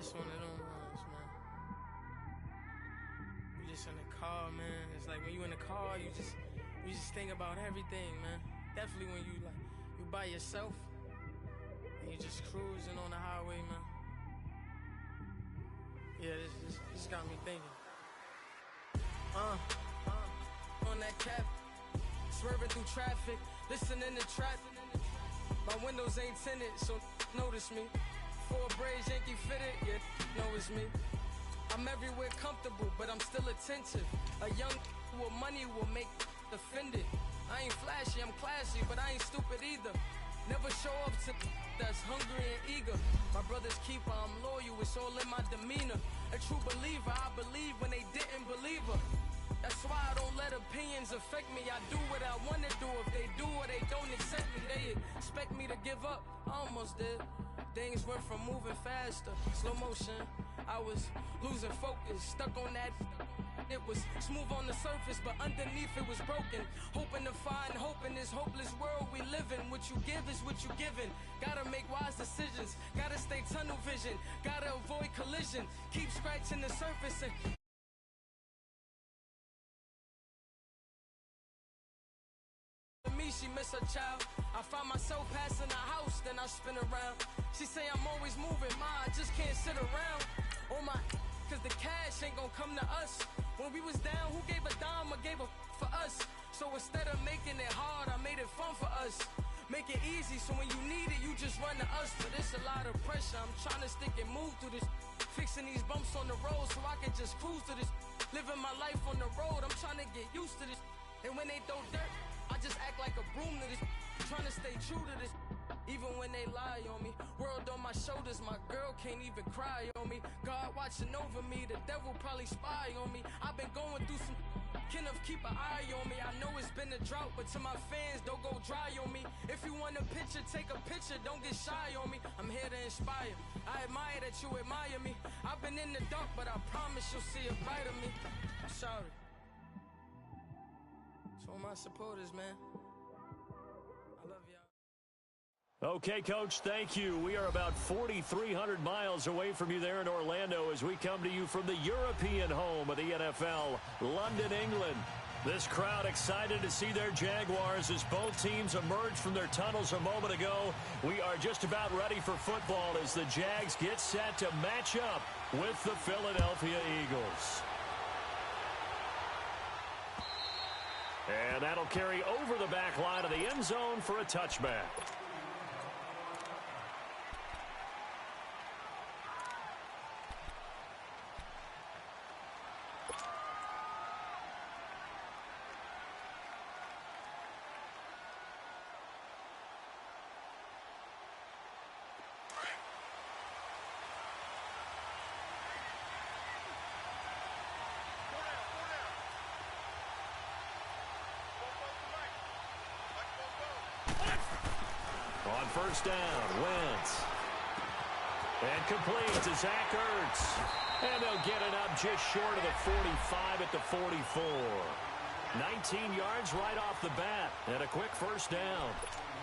just one of them ones, man. You just in the car, man. It's like when you in the car, you just think about everything, man. Definitely when you by yourself and you just cruising on the highway, man. Yeah, this got me thinking. On that cap, swerving through traffic, listening to trap. My windows ain't tinted, so notice me. Four braids, Yankee fitted, yeah, know it's me. I'm everywhere comfortable, but I'm still attentive. A young with money will make offended. I ain't flashy, I'm classy, but I ain't stupid either. Never show up to that's hungry and eager. My brother's keeper, I'm loyal, it's all in my demeanor. A true believer, I believe when they didn't believe her. That's why I don't let opinions affect me. I do what I want to do. If they do or they don't accept me, they expect me to give up. I almost did. Things went from moving faster, slow motion. I was losing focus, stuck on that. It was smooth on the surface, but underneath it was broken. Hoping to find hope in this hopeless world we live in. What you give is what you given. Gotta make wise decisions. Gotta stay tunnel vision. Gotta avoid collision. Keep scratching the surface and me, she miss her child. I find myself passing the house, then I spin around. She say I'm always moving, ma, I just can't sit around. Oh my, cause the cash ain't gonna come to us. When we was down, who gave a dime or gave a for us? So instead of making it hard, I made it fun for us. Make it easy, so when you need it, you just run to us. But it's a lot of pressure, I'm trying to stick and move through this. Fixing these bumps on the road so I can just cruise to this. Living my life on the road, I'm trying to get used to this. And when they throw dirt, I just act like a broom to this. Trying to stay true to this. Even when they lie on me. World on my shoulders, my girl can't even cry on me. God watching over me, the devil probably spy on me. I've been going through some Kenneth, keep an eye on me. I know it's been a drought, but to my fans, don't go dry on me. If you want a picture, take a picture, don't get shy on me. I'm here to inspire. I admire that you admire me. I've been in the dark, but I promise you'll see a bright of me. I'm sorry. To all my supporters, man. I love y'all. Okay, Coach, thank you. We are about 4,300 miles away from you there in Orlando as we come to you from the European home of the NFL, London, England. This crowd excited to see their Jaguars as both teams emerged from their tunnels a moment ago. We are just about ready for football as the Jags get set to match up with the Philadelphia Eagles. And that'll carry over the back line of the end zone for a touchback. On first down, Wentz. And complete to Zach Ertz. And they'll get it up just short of the 45 at the 44. 19 yards right off the bat. And a quick first down.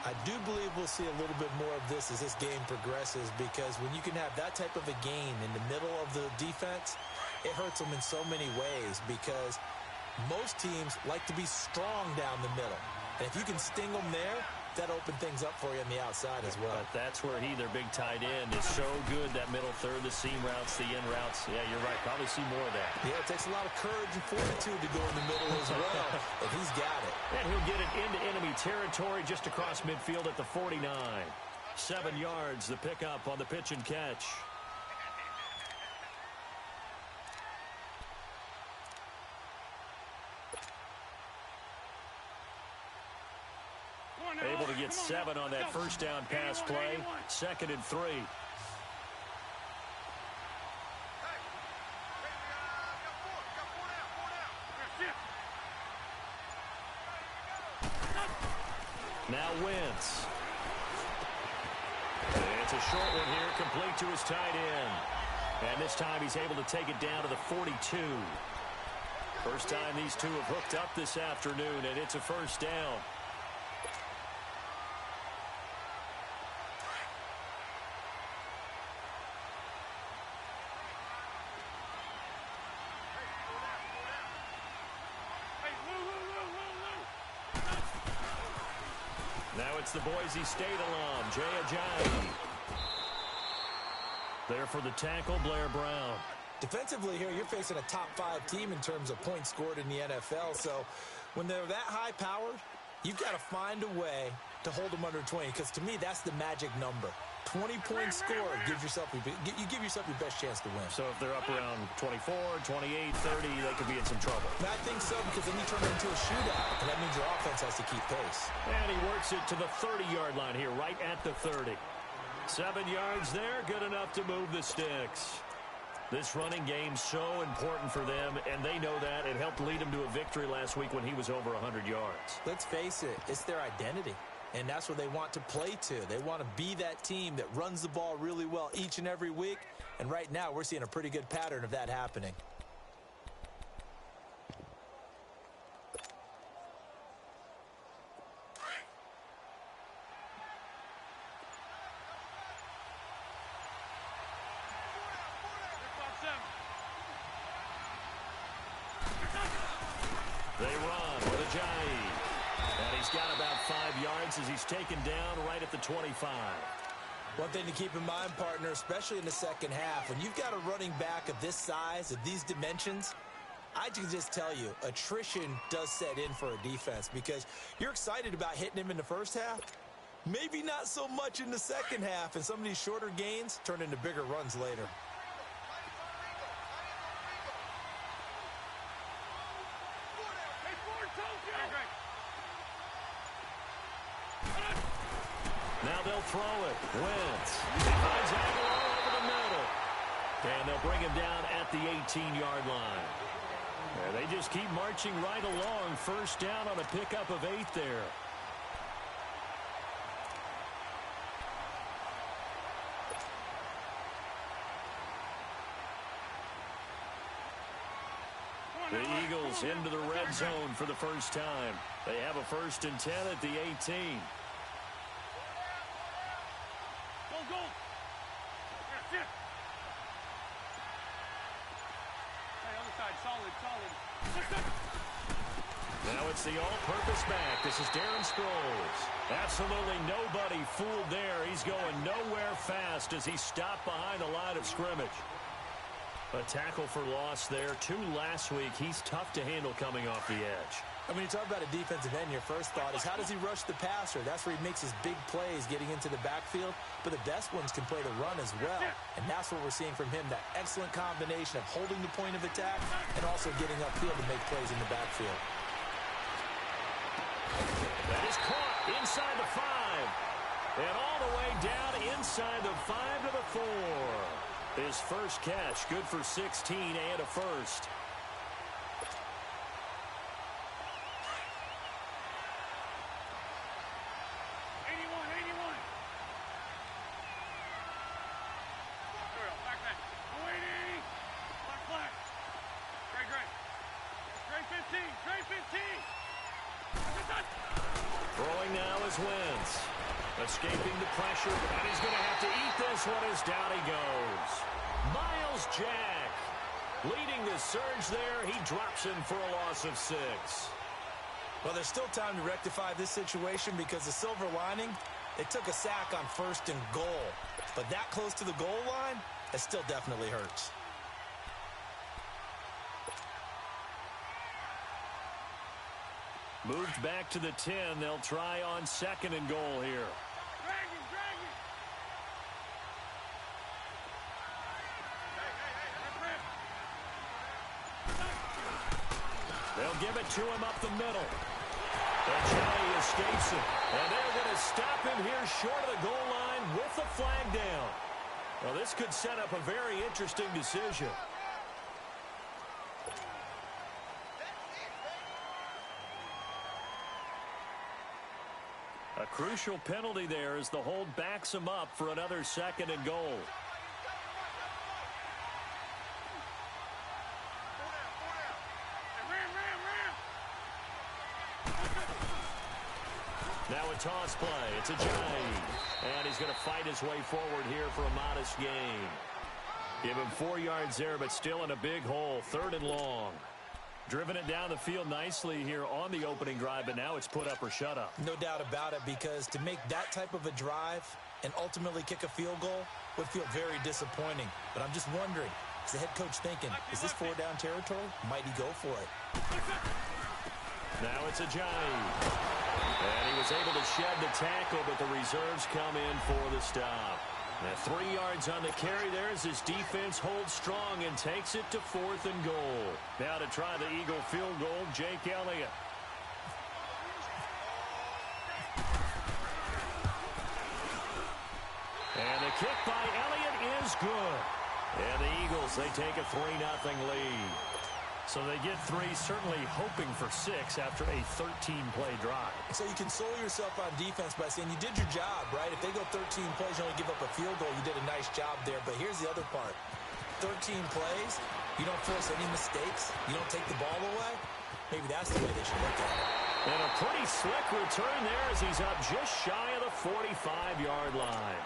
I do believe we'll see a little bit more of this as this game progresses, because when you can have that type of a gain in the middle of the defense, it hurts them in so many ways, because most teams like to be strong down the middle. And if you can sting them there, that open things up for you on the outside as well. But that's where their big tight end, is so good, that middle third, the seam routes, the in routes. Yeah, you're right. Probably see more of that. Yeah, it takes a lot of courage and fortitude to go in the middle as well, but he's got it. And he'll get it into enemy territory just across midfield at the 49. 7 yards, the pickup on the pitch and catch. Able to get 7 on that first down pass play. 2nd and 3. Now Wentz. It's a short one here, complete to his tight end. And this time he's able to take it down to the 42. First time these two have hooked up this afternoon, and it's a first down. it's the Boise State alum, Jags. There for the tackle, Blair Brown. Defensively here, you're facing a top-5 team in terms of points scored in the NFL. So when they're that high-powered, you've got to find a way to hold them under 20. Because to me, that's the magic number. 20 points scored gives yourself you give yourself your best chance to win. So if they're up around 24, 28, 30, they could be in some trouble. And I think so, because then you turn it into a shootout, and that means your offense has to keep pace. And he works it to the 30-yard line here, right at the 30. 7 yards there, good enough to move the sticks. This running game's so important for them, and they know that. It helped lead them to a victory last week when he was over 100 yards. Let's face it, it's their identity. And that's what they want to play to. They want to be that team that runs the ball really well each and every week. And right now, we're seeing a pretty good pattern of that happening. They run with a Jags. And he's got about 5 yards as he's taken down right at the 25. One thing to keep in mind, partner, especially in the second half, when you've got a running back of this size, of these dimensions, I can just tell you, attrition does set in for a defense because you're excited about hitting him in the first half. Maybe not so much in the second half, and some of these shorter gains turn into bigger runs later. Now they'll throw it. Wentz. He finds Aguilar over the middle. And they'll bring him down at the 18-yard line. And they just keep marching right along. First down on a pickup of 8 there. The Eagles into the red zone for the first time. They have a 1st and 10 at the 18. Now it's the all-purpose back. This is Darren Sproles. Absolutely nobody fooled there. He's going nowhere fast as he stopped behind the line of scrimmage. A tackle for loss there. 2 last week. He's tough to handle coming off the edge. I mean, you talk about a defensive end, your first thought is how does he rush the passer? That's where he makes his big plays getting into the backfield. But the best ones can play the run as well. And that's what we're seeing from him, that excellent combination of holding the point of attack and also getting upfield to make plays in the backfield. That is caught inside the 5. And all the way down inside the 5 to the 4. His first catch, good for 16 and a first. Throwing now is Wentz. Escaping the pressure, and he's going to have to eat this one as down he goes. Myles Jack leading the surge there. He drops him for a loss of 6. Well, there's still time to rectify this situation because the silver lining, it took a sack on 1st and goal. But that close to the goal line, it still definitely hurts. Moved back to the 10. They'll try on 2nd and goal here. They'll give it to him up the middle. And Johnny escapes it. And they're going to stop him here short of the goal line with the flag down. Well, this could set up a very interesting decision. A crucial penalty there as the hold backs him up for another 2nd and goal. Now a toss play. It's a Jags. And he's going to fight his way forward here for a modest gain. Give him 4 yards there, but still in a big hole. 3rd and long. Driven it down the field nicely here on the opening drive, but now it's put up or shut up. No doubt about it, because to make that type of a drive and ultimately kick a field goal would feel very disappointing. But I'm just wondering, is the head coach thinking, is this 4-down territory? Might he go for it? Now it's a Johnny. And he was able to shed the tackle, but the reserves come in for the stop. Now 3 yards on the carry there as his defense holds strong and takes it to 4th and goal. Now to try the Eagle field goal, Jake Elliott. And the kick by Elliott is good. And the Eagles, they take a 3-0 lead. So they get 3, certainly hoping for 6 after a 13-play drive. So you console yourself on defense by saying you did your job, right? If they go 13 plays, you only give up a field goal, you did a nice job there. But here's the other part. 13 plays, you don't force any mistakes, you don't take the ball away. Maybe that's the way they should look at it. And a pretty slick return there as he's up just shy of the 45-yard line.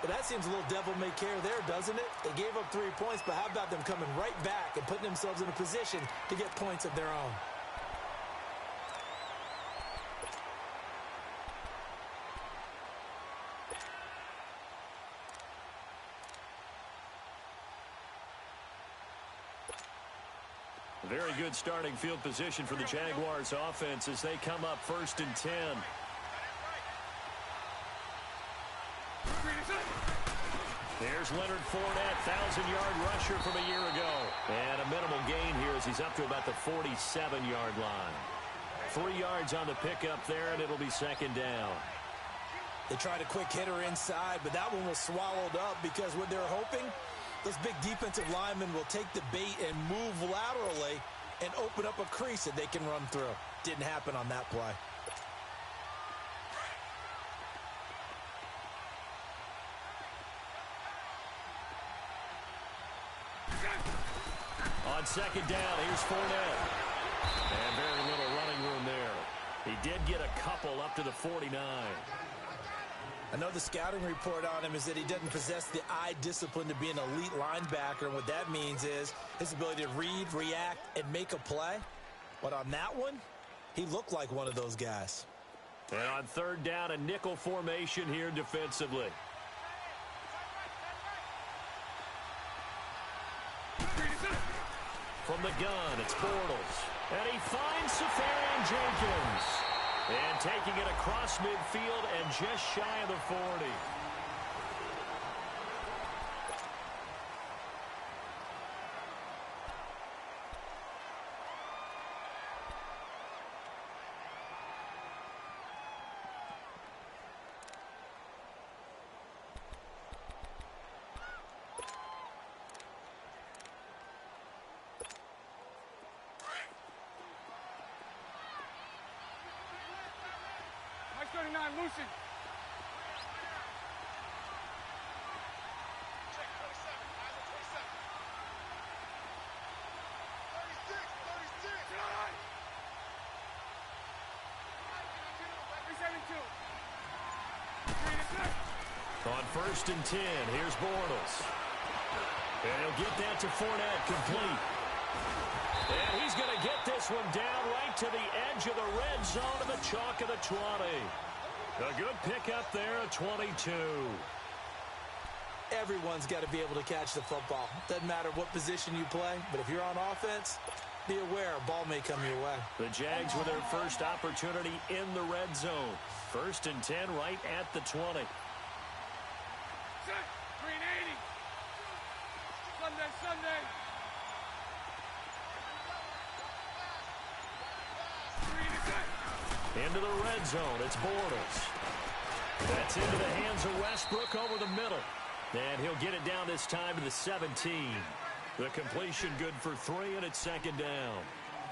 But that seems a little devil-may-care there, doesn't it? They gave up 3 points, but how about them coming right back and putting themselves in a position to get points of their own? Very good starting field position for the Jaguars offense as they come up 1st and 10. There's Leonard Fournette, 1,000-yard rusher from a year ago. And a minimal gain here as he's up to about the 47-yard line. 3 yards on the pickup there, and it'll be 2nd down. They tried a quick hitter inside, but that one was swallowed up because what they're hoping, those big defensive linemen will take the bait and move laterally and open up a crease that they can run through. Didn't happen on that play. On 2nd down, here's Fournette. And very little running room there. He did get a couple up to the 49. I know the scouting report on him is that he doesn't possess the eye discipline to be an elite linebacker, and what that means is his ability to read, react, and make a play. But on that one, he looked like one of those guys. And on 3rd down, a nickel formation here defensively. From the gun, it's Bortles. And he finds Safarian Jenkins. And taking it across midfield and just shy of the 40. Lucy. Check 27. Eyes on 36. 36. On 1st and 10, here's Bortles. And he'll get that to Fournette, complete. And he's going to get this one down right to the edge of the red zone of the chalk of the 20. A good pickup there at 22. Everyone's got to be able to catch the football. Doesn't matter what position you play, but if you're on offense, be aware a ball may come your way. The Jags with their first opportunity in the red zone. 1st and 10 right at the 20. Green 80. Sunday. Into the red zone, it's Bortles. That's into the hands of Westbrook over the middle. And he'll get it down this time to the 17. The completion good for 3, and it's 2nd down.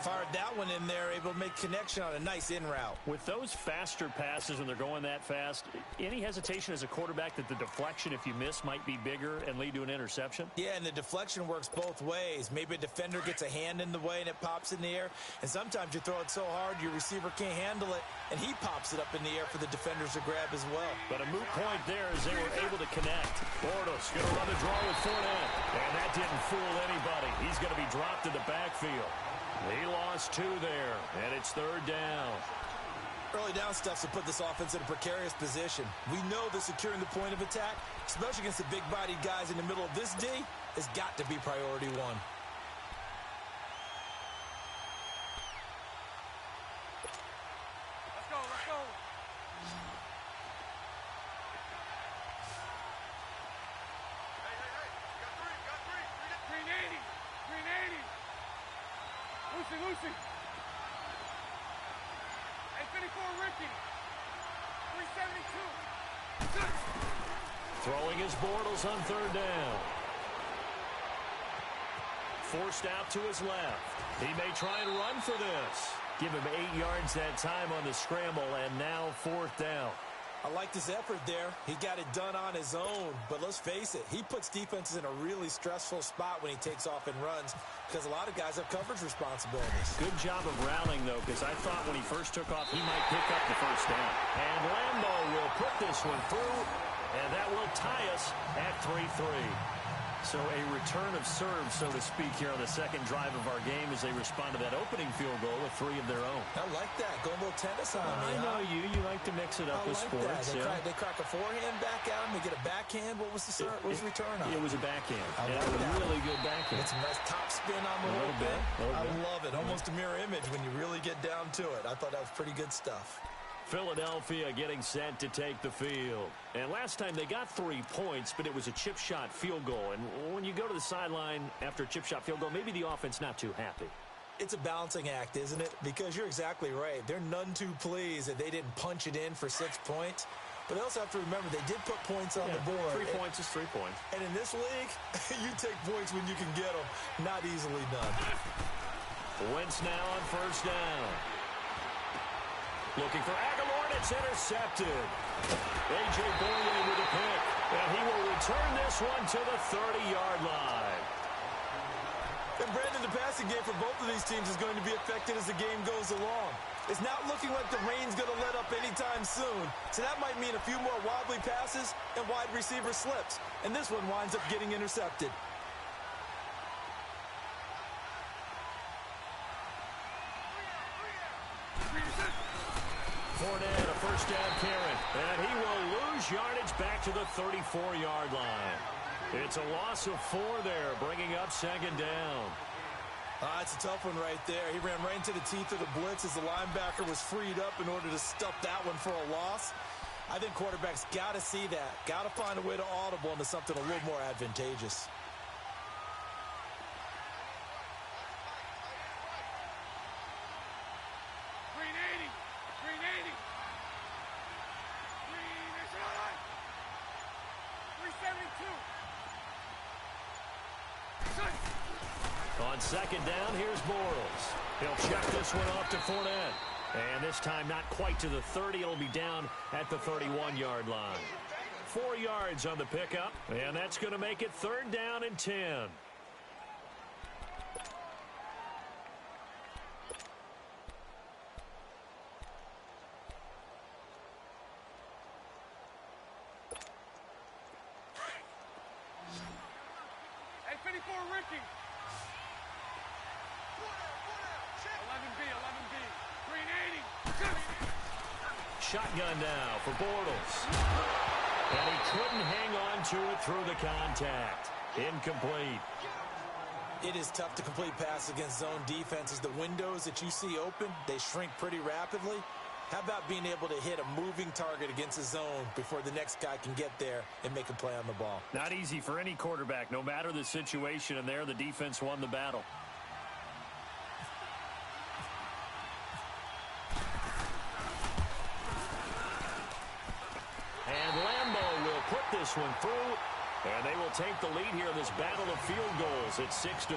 Fired that one in there, able to make connection on a nice in route. With those faster passes when they're going that fast, any hesitation as a quarterback that the deflection, if you miss, might be bigger and lead to an interception? Yeah, and the deflection works both ways. Maybe a defender gets a hand in the way and it pops in the air. And sometimes you throw it so hard your receiver can't handle it, and he pops it up in the air for the defenders to grab as well. But a moot point there as they were able to connect. Bortles going to run the draw with Fournette. And that didn't fool anybody. He's going to be dropped in the backfield. He lost 2 there, and it's 3rd down. Early down stuff to put this offense in a precarious position. We know that securing the point of attack, especially against the big-bodied guys in the middle of this D, has got to be priority 1. Let's go, let's go. Hey, 380. 380. Lucy. Hey, 54, Ricky. 372. Throwing his Bortles on 3rd down. Forced out to his left. He may try and run for this. Give him 8 yards that time on the scramble, and now 4th down. I liked his effort there. He got it done on his own. But let's face it, he puts defenses in a really stressful spot when he takes off and runs because a lot of guys have coverage responsibilities. Good job of rallying, though, because I thought when he first took off, he might pick up the 1st down. And Lambo will put this one through, and that will tie us at 3-3. So a return of serve, so to speak, here on the 2nd drive of our game as they respond to that opening field goal with 3 of their own. I like that. Go a little tennis on me. I know you. You like to mix it up with sports. They crack a forehand back at him. They get a backhand. What was the return on? It was a backhand. I like a really good backhand. It's a nice top spin on the little bit. I love it. Almost a mirror image when you really get down to it. I thought that was pretty good stuff. Philadelphia getting set to take the field. And last time they got 3 points, but it was a chip shot field goal. And when you go to the sideline after a chip shot field goal, maybe the offense not too happy. It's a balancing act, isn't it? Because you're exactly right. They're none too pleased that they didn't punch it in for 6 points. But they also have to remember they did put points on the board. 3 points is 3 points. And in this league, you take points when you can get them. Not easily done. Wentz now on 1st down. Looking for Aguilar, and it's intercepted. A.J. Boye with a pick, and he will return this one to the 30-yard line. And Brandon, the passing game for both of these teams is going to be affected as the game goes along. It's not looking like the rain's going to let up anytime soon, so that might mean a few more wobbly passes and wide receiver slips. And this one winds up getting intercepted. Fournette, a 1st down carry, and he will lose yardage back to the 34-yard line. It's a loss of 4 there, bringing up 2nd down. It's a tough one right there. He ran right into the teeth of the blitz as the linebacker was freed up in order to stuff that one for a loss. I think quarterbacks got to see that. Got to find a way to audible into something a little more advantageous. On 2nd down, here's Bortles. He'll check this one off to Fournette. And this time not quite to the 30. It'll be down at the 31-yard line. 4 yards on the pickup, and that's going to make it 3rd down and 10. Hey, 54, Ricky. 11B. 380. Shotgun now for Bortles. And he couldn't hang on to it through the contact. Incomplete. It is tough to complete passes against zone defenses. The windows that you see open, they shrink pretty rapidly. How about being able to hit a moving target against a zone before the next guy can get there and make a play on the ball? Not easy for any quarterback, no matter the situation, and there the defense won the battle. And Lambo will put this one through, and they will take the lead here in this battle of field goals at 6-3.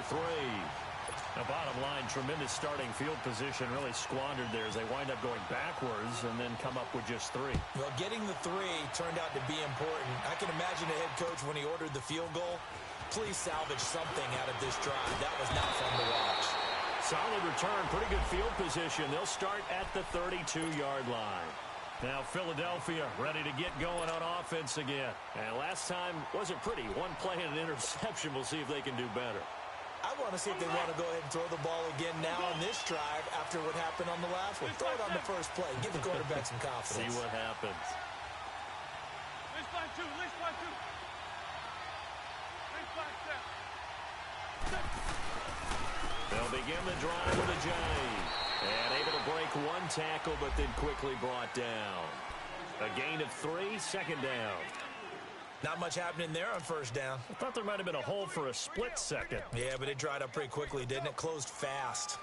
Now, bottom line, tremendous starting field position, really squandered there as they wind up going backwards and then come up with just 3. Well, getting the 3 turned out to be important. I can imagine the head coach when he ordered the field goal. Please salvage something out of this drive. That was not fun to watch. Solid return, pretty good field position. They'll start at the 32-yard line. Now Philadelphia ready to get going on offense again. And last time wasn't pretty. 1 play and an interception. We'll see if they can do better. I want to see if they want to go ahead and throw the ball again now and this drive after what happened on the last one. Throw it on the first play. Give the quarterback some confidence. See what happens. They'll begin the drive with a jive. And able to break one tackle, but then quickly brought down. A gain of 3, second down. Not much happening there on first down. I thought there might have been a hole for a split second. Yeah, but it dried up pretty quickly, didn't it? Closed fast.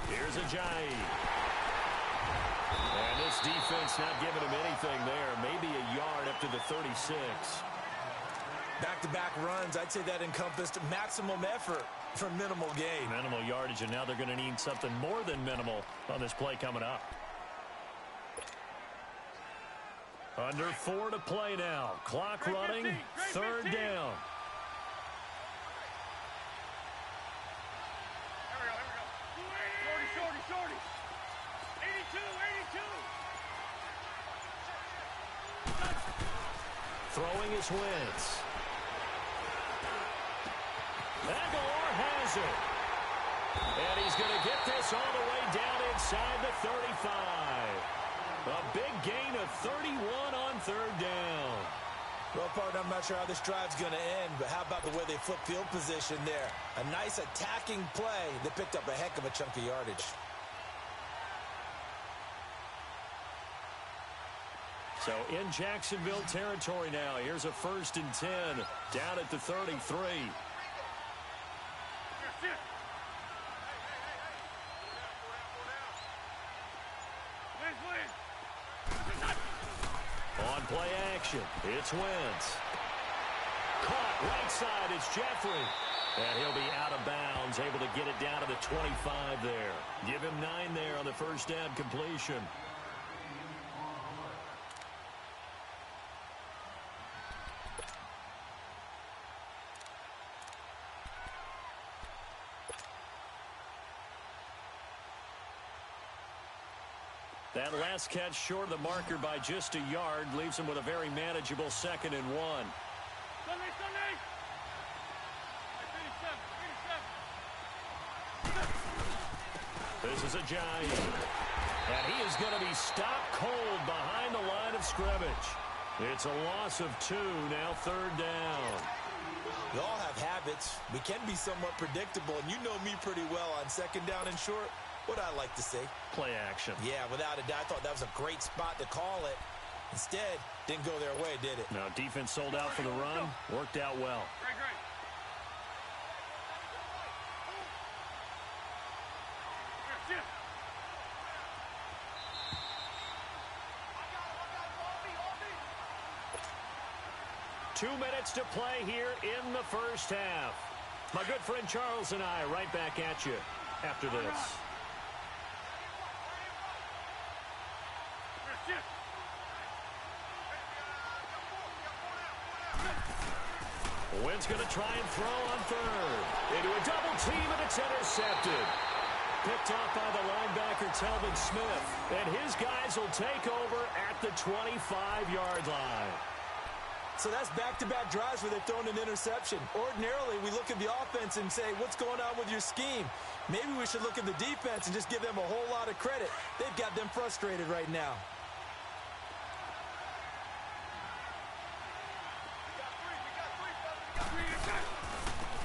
Here's a jive. And this defense not giving him anything there. Maybe a yard up to the 36. Back-to-back runs, I'd say that encompassed maximum effort for minimal gain. Minimal yardage, and now they're going to need something more than minimal on this play coming up. Under 4 to play now. Clock running, third down. Throwing is Wentz. Aguilar has it. And he's going to get this all the way down inside the 35. A big gain of 31 on third down. Well, partner, I'm not sure how this drive's going to end, but how about the way they flip field position there? A nice attacking play that picked up a heck of a chunk of yardage. So in Jacksonville territory now. Here's a 1st and 10 down at the 33. On play action, it's Wentz. Caught right side, it's Jeffrey. And he'll be out of bounds, able to get it down to the 25 there. Give him 9 there on the first down completion. That last catch short of the marker by just a yard leaves him with a very manageable 2nd and 1. This is a giant. And he is going to be stopped cold behind the line of scrimmage. It's a loss of 2, now third down. We all have habits. We can be somewhat predictable, and you know me pretty well on 2nd down and short. What I like to say? Play action. Yeah, without a doubt. I thought that was a great spot to call it. Instead, didn't go their way, did it? No, defense sold out for the run. Worked out well. Great. 2 minutes to play here in the first half. My good friend Charles and I right back at you after this. Wentz going to try and throw on third. Into a double team, and it's intercepted. Picked off by the linebacker, Telvin Smith. And his guys will take over at the 25-yard line. So that's back-to-back drives where they've thrown an interception. Ordinarily, we look at the offense and say, what's going on with your scheme? Maybe we should look at the defense and just give them a whole lot of credit. They've got them frustrated right now.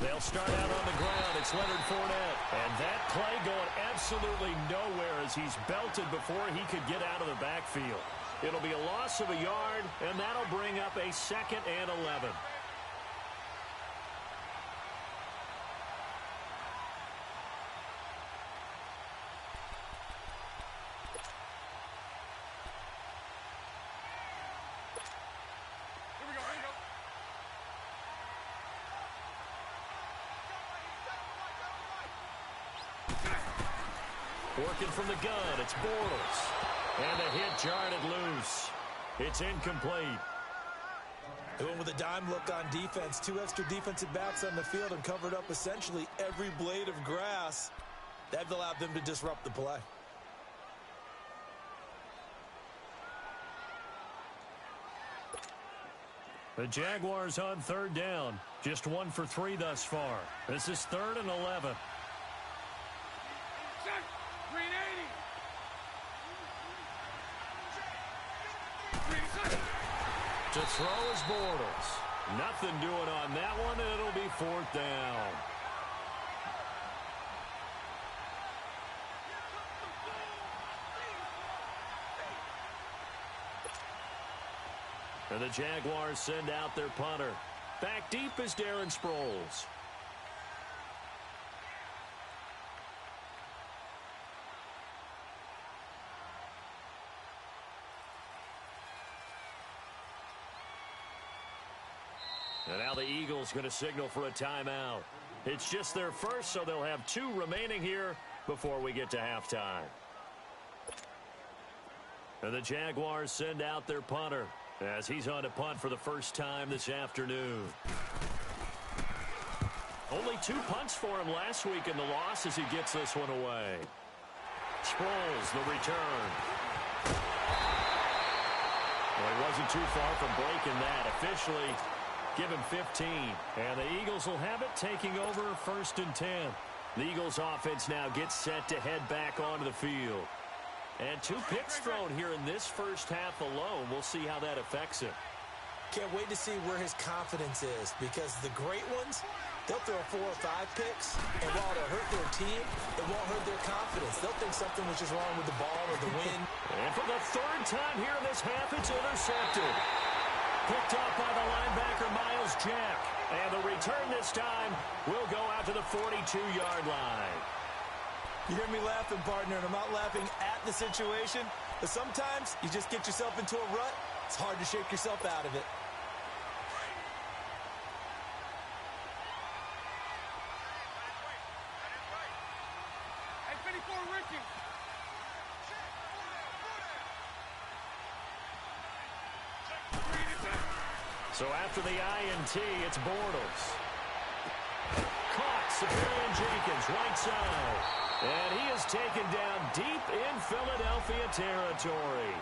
They'll start out on the ground. It's Leonard Fournette. And that play going absolutely nowhere as he's belted before he could get out of the backfield. It'll be a loss of a yard, and that'll bring up a 2nd and 11. Working from the gun, it's Bortles. And a hit jarred it loose. It's incomplete. They went with a dime look on defense. 2 extra defensive backs on the field and covered up essentially every blade of grass. They've allowed them to disrupt the play. The Jaguars on third down. Just 1 for 3 thus far. This is 3rd and 11. To throw is Bortles. Nothing doing on that one, and it'll be 4th down. And the Jaguars send out their punter. Back deep is Darren Sproles. And now the Eagles going to signal for a timeout. It's just their first, so they'll have 2 remaining here before we get to halftime. And the Jaguars send out their punter as he's on to punt for the first time this afternoon. Only 2 punts for him last week in the loss as he gets this one away. Sproles, the return. Well, he wasn't too far from breaking that. Officially, give him 15. And the Eagles will have it, taking over 1st and 10. The Eagles offense now gets set to head back onto the field. And 2 picks thrown here in this first half alone. We'll see how that affects him. Can't wait to see where his confidence is, because the great ones, they'll throw 4 or 5 picks, and while it'll hurt their team, it won't hurt their confidence. They'll think something was just wrong with the ball or the wind. And for the 3rd time here in this half, it's intercepted. Picked off by the linebacker, Miles Jack. And the return this time will go out to the 42-yard line. You hear me laughing, partner, and I'm not laughing at the situation, but sometimes you just get yourself into a rut. It's hard to shake yourself out of it. So after the INT, it's Bortles. Caught, Safarian Jenkins, right side. And he is taken down deep in Philadelphia territory.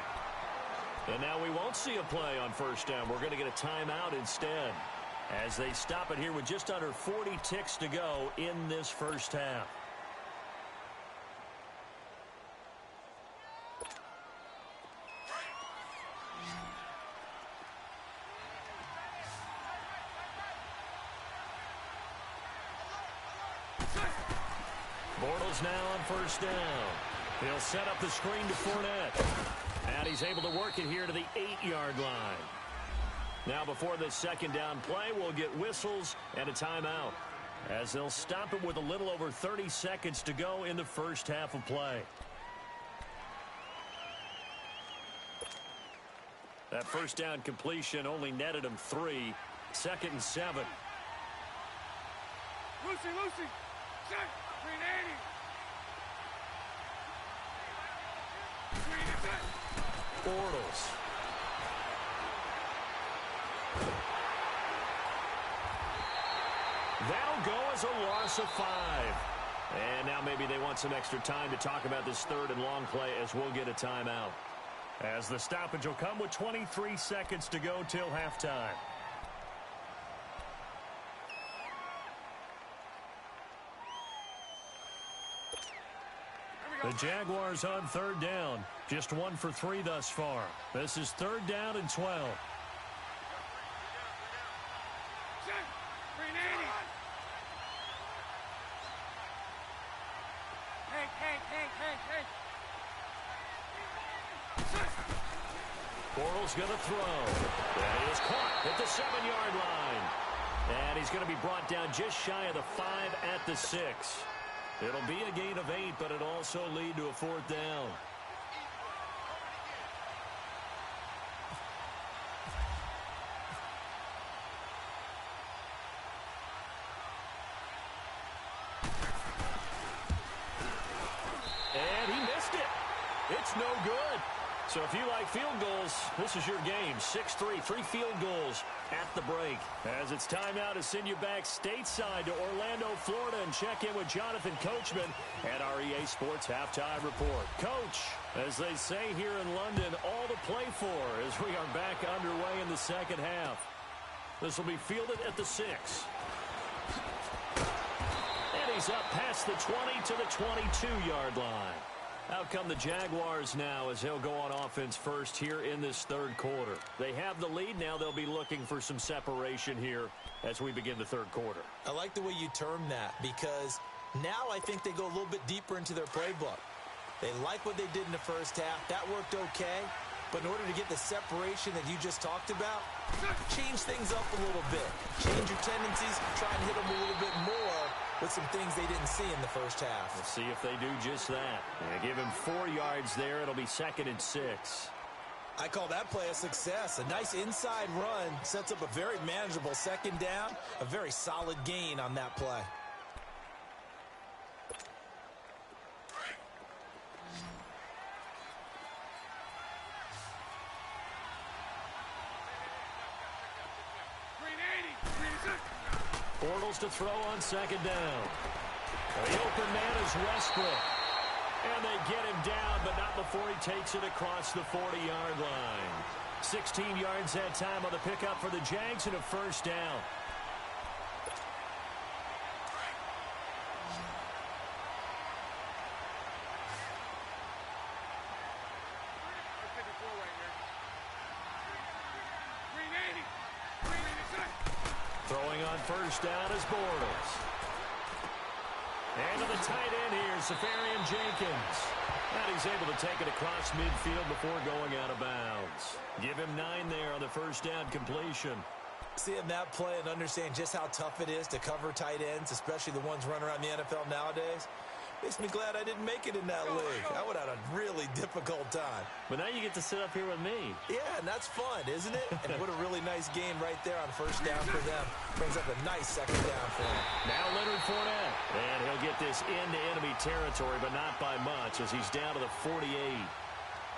And now we won't see a play on 1st down. We're going to get a timeout instead, as they stop it here with just under 40 ticks to go in this first half. Bortles now on 1st down. He'll set up the screen to Fournette. And he's able to work it here to the 8-yard line. Now before this 2nd down play, we'll get whistles and a timeout, as they'll stop it with a little over 30 seconds to go in the first half of play. That 1st down completion only netted him 3. 2nd and 7. Lucy. Check. Green 80. Bortles. That'll go as a loss of 5. And now maybe they want some extra time to talk about this 3rd and long play, as we'll get a timeout, as the stoppage will come with 23 seconds to go till halftime. The Jaguars on 3rd down. Just 1 for 3 thus far. This is 3rd down and 12. Bortles going to throw. And he is caught at the 7-yard line. And he's going to be brought down just shy of the 5 at the 6. It'll be a gain of 8, but it'll also lead to a 4th down. And he missed it. It's no good. So if you like field goals, this is your game. 6-3, 3 field goals at the break. As it's time now to send you back stateside to Orlando, Florida, and check in with Jonathan Coachman at our EA Sports Halftime Report. Coach, as they say here in London, all to play for as we are back underway in the second half. This will be fielded at the 6. And he's up past the 20 to the 22-yard line. Out come the Jaguars now as they'll go on offense first here in this third quarter. They have the lead. Now they'll be looking for some separation here as we begin the third quarter. I like the way you term that because now I think they go a little bit deeper into their playbook. They like what they did in the first half. That worked okay. But in order to get the separation that you just talked about, change things up a little bit. Change your tendencies, try and hit them a little bit more with some things they didn't see in the first half. We'll see if they do just that. They give him 4 yards there. It'll be 2nd and 6. I call that play a success. A nice inside run sets up a very manageable second down. A very solid gain on that play. Bortles to throw on 2nd down. The open man is Westbrook. And they get him down, but not before he takes it across the 40-yard line. 16 yards that time on the pickup for the Jags and a first down. Throwing on first down is Bortles. And to the tight end here, Safarian Jenkins. And he's able to take it across midfield before going out of bounds. Give him 9 there on the first down completion. Seeing that play and understand just how tough it is to cover tight ends, especially the ones running around the NFL nowadays, makes me glad I didn't make it in that league. I would have had a really difficult time. But now you get to sit up here with me. Yeah, and that's fun, isn't it? And what a really nice game right there on first down for them. Brings up a nice second down for them. Now Leonard Fournette. And he'll get this into enemy territory, but not by much as he's down to the 48.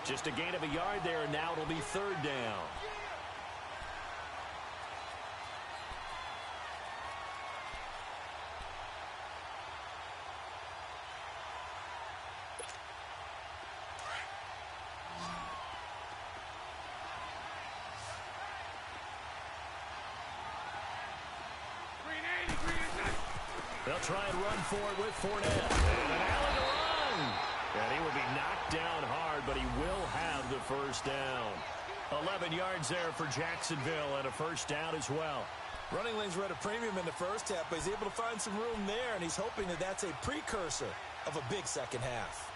Just a gain of a yard there, and now it'll be 3rd down. They'll try and run for it with Fournette. And an alley to run. And he will be knocked down hard, but he will have the first down. 11 yards there for Jacksonville and a first down as well. Running lanes were at a premium in the first half, but he's able to find some room there, and he's hoping that that's a precursor of a big second half.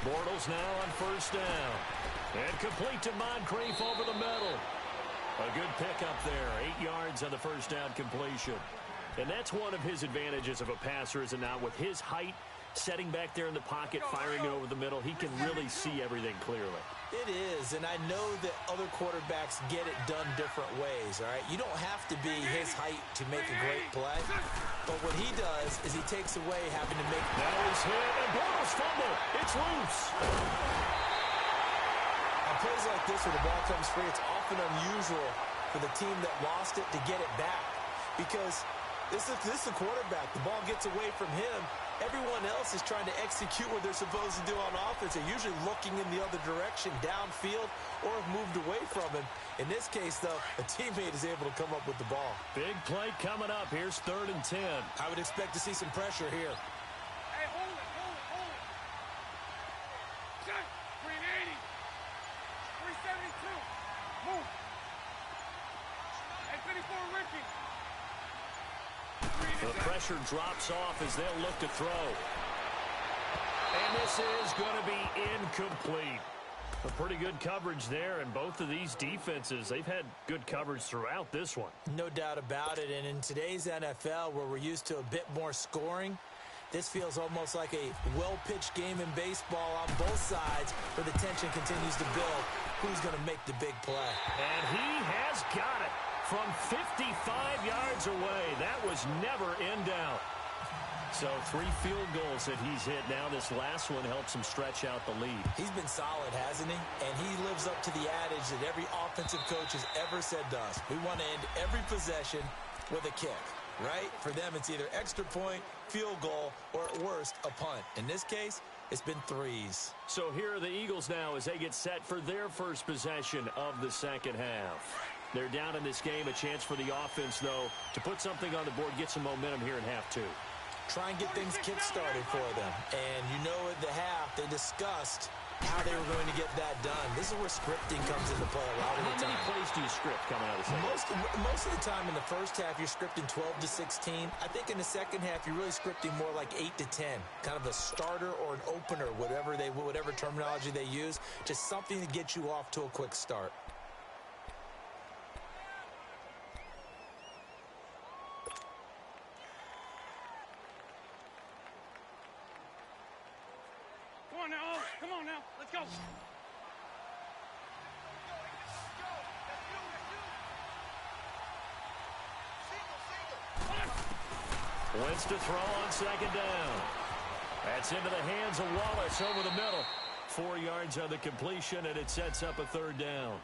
Bortles now on first down. And complete to Moncrief over the middle. A good pickup there. 8 yards on the first down completion. And that's one of his advantages of a passer, is it not? With his height, setting back there in the pocket, firing it over the middle, he can really see everything clearly. It is, and I know that other quarterbacks get it done different ways, all right? You don't have to be his height to make a great play, but what he does is he takes away having to make... That is hit, and Bortles fumble. It's loose. On plays like this where the ball comes free, it's often unusual for the team that lost it to get it back because this is the quarterback. The ball gets away from him. Everyone else is trying to execute what they're supposed to do on offense. They're usually looking in the other direction, downfield, or have moved away from him. In this case, though, a teammate is able to come up with the ball. Big play coming up. Here's 3rd and 10. I would expect to see some pressure here. Hey, hold it. Set. 380. 372. Move. Hey, 54 Ricky. The pressure drops off as they'll look to throw. And this is going to be incomplete. A pretty good coverage there, and both of these defenses, they've had good coverage throughout this one. No doubt about it, and in today's NFL, where we're used to a bit more scoring, This feels almost like a well-pitched game in baseball on both sides where the tension continues to build. Who's going to make the big play? And he has got it from 55 yards away. That was never in doubt. So 3 field goals that he's hit now. This last one helps him stretch out the lead. He's been solid, hasn't he? And he lives up to the adage that every offensive coach has ever said to us. We want to end every possession with a kick, right? For them, it's either extra point, field goal, or at worst, a punt. In this case, it's been 3s. So here are the Eagles now as they get set for their first possession of the second half. They're down in this game. A chance for the offense, though, to put something on the board, get some momentum here in half 2. Try and get things kick-started for them. And you know at the half, they discussed how they were going to get that done. This is where scripting comes into play a lot of the time. How many plays do you script coming out of the second? Most of the time in the first half, you're scripting 12 to 16. I think in the second half, you're really scripting more like 8 to 10. Kind of a starter or an opener, whatever terminology they use. Just something to get you off to a quick start. Come on now, let's go. Wentz to throw on second down. That's into the hands of Wallace over the middle. 4 yards on the completion, and it sets up a third down.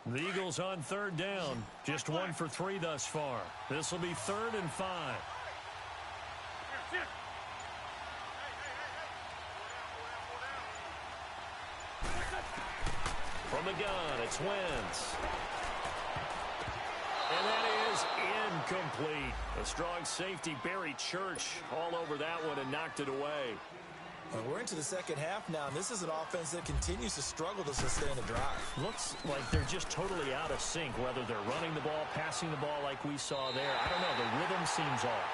The Eagles on third down. Just 1 for 3 thus far. This will be 3rd and 5. From the gun, it's Wentz. And that is incomplete. A strong safety, Barry Church, all over that one and knocked it away. And we're into the second half now, and this is an offense that continues to struggle to sustain a drive. Looks like they're just totally out of sync, whether they're running the ball, passing the ball like we saw there. I don't know. The rhythm seems off.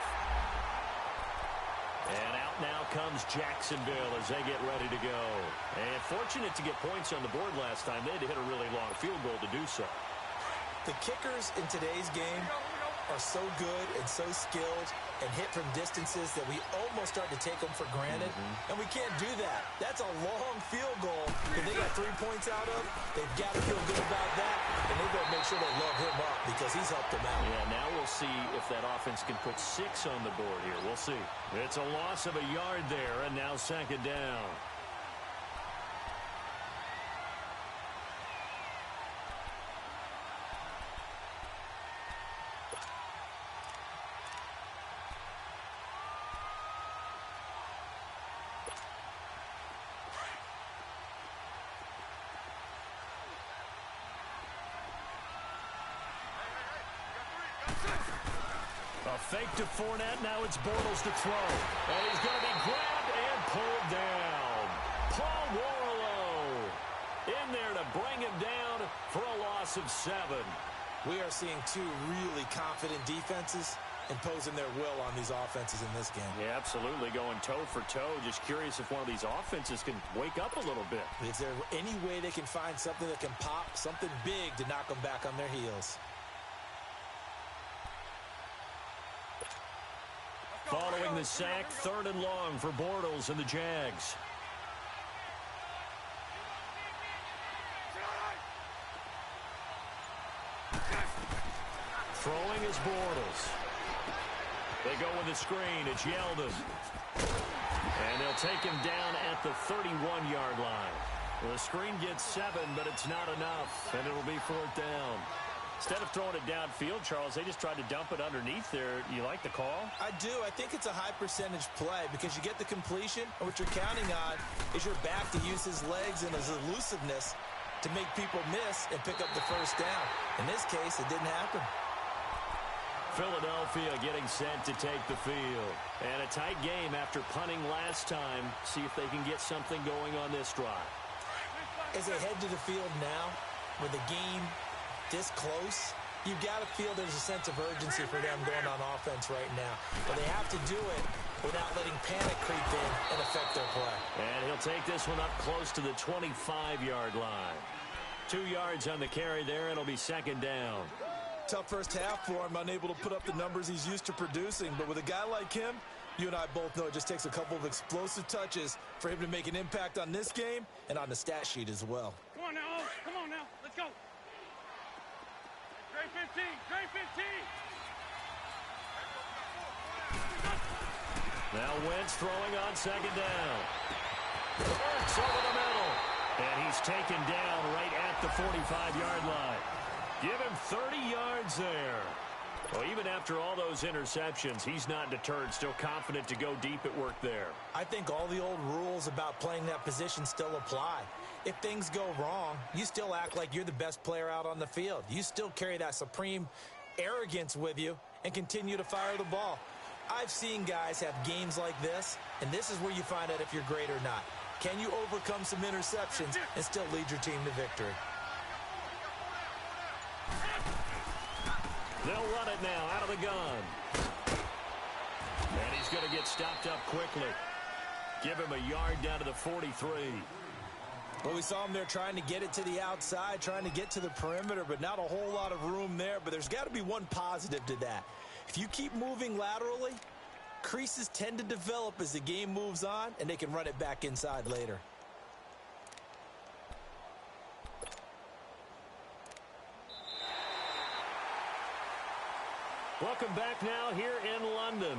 And out now comes Jacksonville as they get ready to go. And fortunate to get points on the board last time. They had to hit a really long field goal to do so. The kickers in today's game are so good and so skilled and hit from distances that we almost start to take them for granted. And we can't do that. That's a long field goal that they got 3 points out of. They've got to feel good about that, and they've got to make sure they love him up because he's helped them out. Yeah, now we'll see if that offense can put 6 on the board here. We'll see. It's a loss of a yard there, and now second down. A fake to Fournette. Now it's Bortles to throw. And he's going to be grabbed and pulled down. Paul Warlow in there to bring him down for a loss of 7. We are seeing 2 really confident defenses imposing their will on these offenses in this game. Yeah, absolutely. Going toe for toe. Just curious if one of these offenses can wake up a little bit. Is there any way they can find something that can pop, something big to knock them back on their heels? Following the sack, 3rd and long for Bortles and the Jags. Throwing is Bortles. They go with the screen. It's Yeldon. And they'll take him down at the 31-yard line. The screen gets 7, but it's not enough. And it'll be 4th down. Instead of throwing it downfield, Charles, they just tried to dump it underneath there. You like the call? I do. I think it's a high percentage play because you get the completion, and what you're counting on is your back to use his legs and his elusiveness to make people miss and pick up the first down. In this case, it didn't happen. Philadelphia getting set to take the field. And a tight game after punting last time. See if they can get something going on this drive. As they head to the field now, with the game this close, you've got to feel there's a sense of urgency for them going on offense right now. But they have to do it without letting panic creep in and affect their play. And he'll take this one up close to the 25-yard line. 2 yards on the carry there. It'll be second down. Tough first half for him, unable to put up the numbers he's used to producing. But with a guy like him, you and I both know it just takes a couple of explosive touches for him to make an impact on this game and on the stat sheet as well. Come on now, come on now, let's go. Trey 15, Trey 15. Now Wentz throwing on second down. Works over the middle. And he's taken down right at the 45-yard line. Give him 30 yards there. Well, even after all those interceptions, he's not deterred, still confident to go deep at work there. I think all the old rules about playing that position still apply. If things go wrong, you still act like you're the best player out on the field. You still carry that supreme arrogance with you and continue to fire the ball. I've seen guys have games like this, and this is where you find out if you're great or not. Can you overcome some interceptions and still lead your team to victory? They'll run it now out of the gun. And he's going to get stopped up quickly. Give him a yard down to the 43. Well, we saw him there trying to get it to the outside, trying to get to the perimeter, but not a whole lot of room there. But there's got to be one positive to that. If you keep moving laterally, creases tend to develop as the game moves on, and they can run it back inside later. Welcome back now here in London.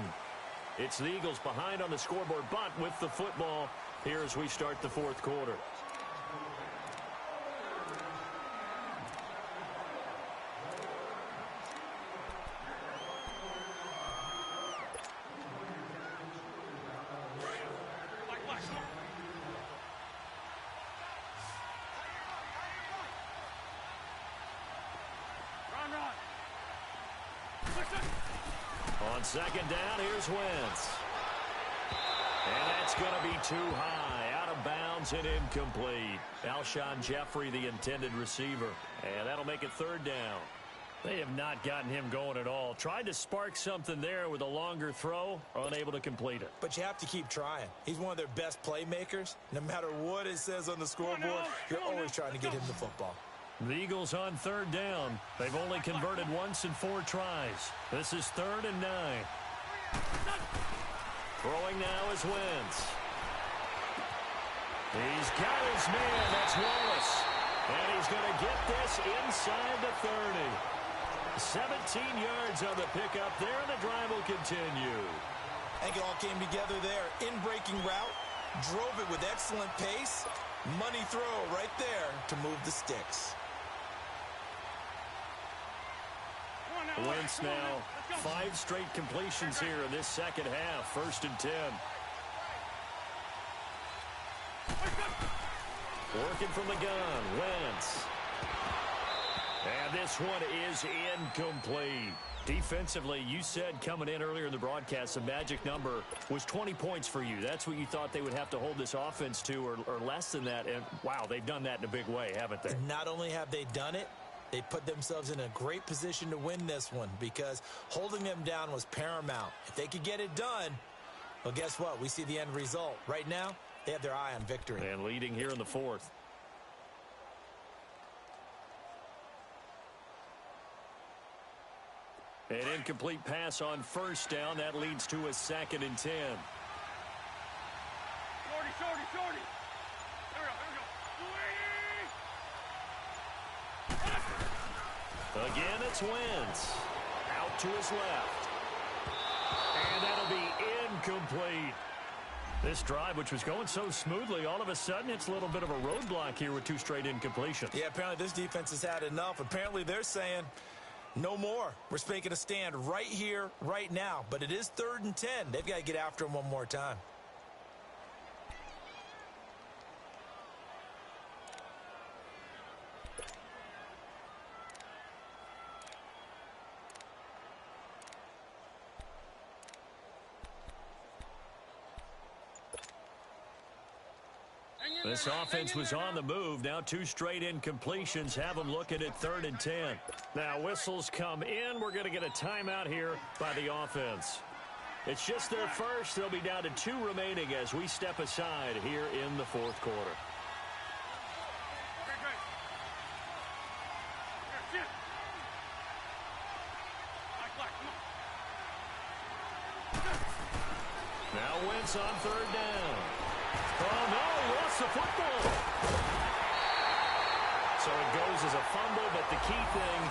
It's the Eagles behind on the scoreboard, but with the football here as we start the fourth quarter. On second down, here's Wentz. And that's going to be too high. Out of bounds and incomplete. Alshon Jeffrey, the intended receiver. And that'll make it third down. They have not gotten him going at all. Tried to spark something there with a longer throw, unable to complete it. But you have to keep trying. He's one of their best playmakers. No matter what it says on the scoreboard, you're always trying to get him the football. The Eagles on third down. They've only converted once in 4 tries. This is 3rd and 9. Throwing now is Wentz. He's got his man. That's Wallace. And he's going to get this inside the 30. 17 yards on the pickup there, and the drive will continue. I think it all came together there. In-breaking route. Drove it with excellent pace. Money throw right there to move the sticks. Wentz now 5 straight completions here in this second half. 1st and 10. Working from the gun, Wentz. And this one is incomplete. Defensively, you said coming in earlier in the broadcast, the magic number was 20 points for you. That's what you thought they would have to hold this offense to, or less than that. And, wow, they've done that in a big way, haven't they? Not only have they done it, they put themselves in a great position to win this one because holding them down was paramount. If they could get it done, well, guess what? We see the end result. Right now, they have their eye on victory. And leading here in the 4th. An incomplete pass on 1st down. That leads to a 2nd and 10. Shorty. Here we go. Again, it's Wentz. Out to his left. And that'll be incomplete. This drive, which was going so smoothly, all of a sudden it's a little bit of a roadblock here with 2 straight incompletions. Yeah, apparently this defense has had enough. Apparently they're saying no more. We're making a stand right here, right now. But it is 3rd and 10. They've got to get after him one more time. Hang This offense was on the move. Now 2 straight incompletions have them looking at 3rd and 10. Now whistles come in. We're going to get a timeout here by the offense. It's just their first. They'll be down to 2 remaining as we step aside here in the 4th quarter. Now Wentz on 3rd down. Oh, no, he lost the football. So it goes as a fumble, but the key thing,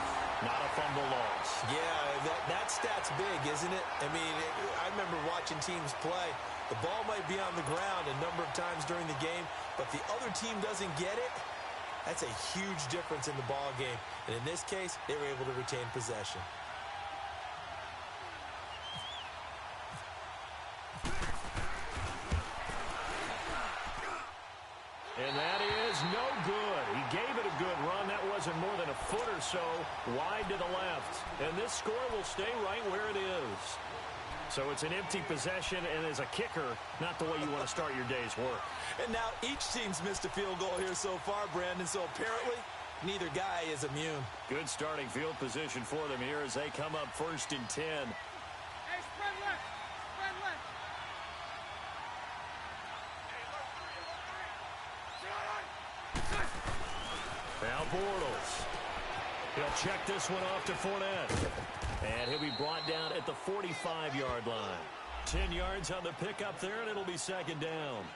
not a fumble loss. Yeah, that stat's big, isn't it? I mean, I remember watching teams play. The ball might be on the ground a number of times during the game, but the other team doesn't get it. That's a huge difference in the ball game. And in this case, they were able to retain possession. And that is no good. He gave it a good run. That wasn't more than a foot or so wide to the left. And this score will stay right where it is. So it's an empty possession, and as a kicker, not the way you want to start your day's work. And now each team's missed a field goal here so far, Brandon, so apparently neither guy is immune. Good starting field position for them here as they come up 1st and 10. Hey, spread left. Spread left. Now Bortles. He'll check this one off to Fournette. And he'll be brought down at the 45-yard line. 10 yards on the pickup there, and it'll be 2nd down.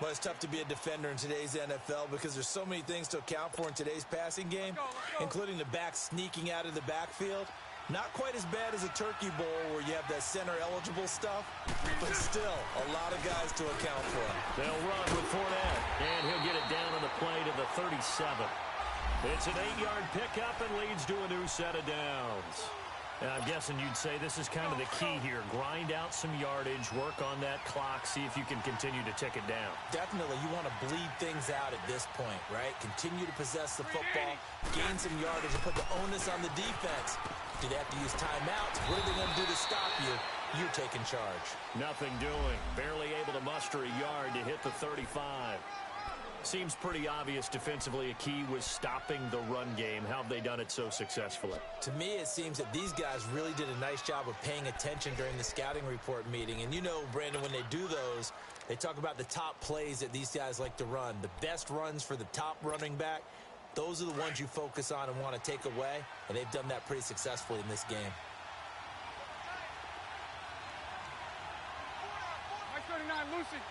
Well, it's tough to be a defender in today's NFL because there's so many things to account for in today's passing game, including the back sneaking out of the backfield. Not quite as bad as a turkey bowl where you have that center-eligible stuff, but still a lot of guys to account for. They'll run with Fournette, and he'll get it down on the play to the 37. It's an 8-yard pickup and leads to a new set of downs. And I'm guessing you'd say this is kind of the key here. Grind out some yardage, work on that clock, see if you can continue to tick it down. Definitely, you want to bleed things out at this point, right? Continue to possess the football, gain some yardage, and put the onus on the defense. Do they have to use timeouts? What are they going to do to stop you? You're taking charge. Nothing doing. Barely able to muster a yard to hit the 35. Seems pretty obvious defensively a key was stopping the run game. How have they done it so successfully? To me, it seems that these guys really did a nice job of paying attention during the scouting report meeting. And you know, Brandon, when they do those, they talk about the top plays that these guys like to run. The best runs for the top running back, those are the ones you focus on and want to take away. And they've done that pretty successfully in this game. Mike 39, Lucy.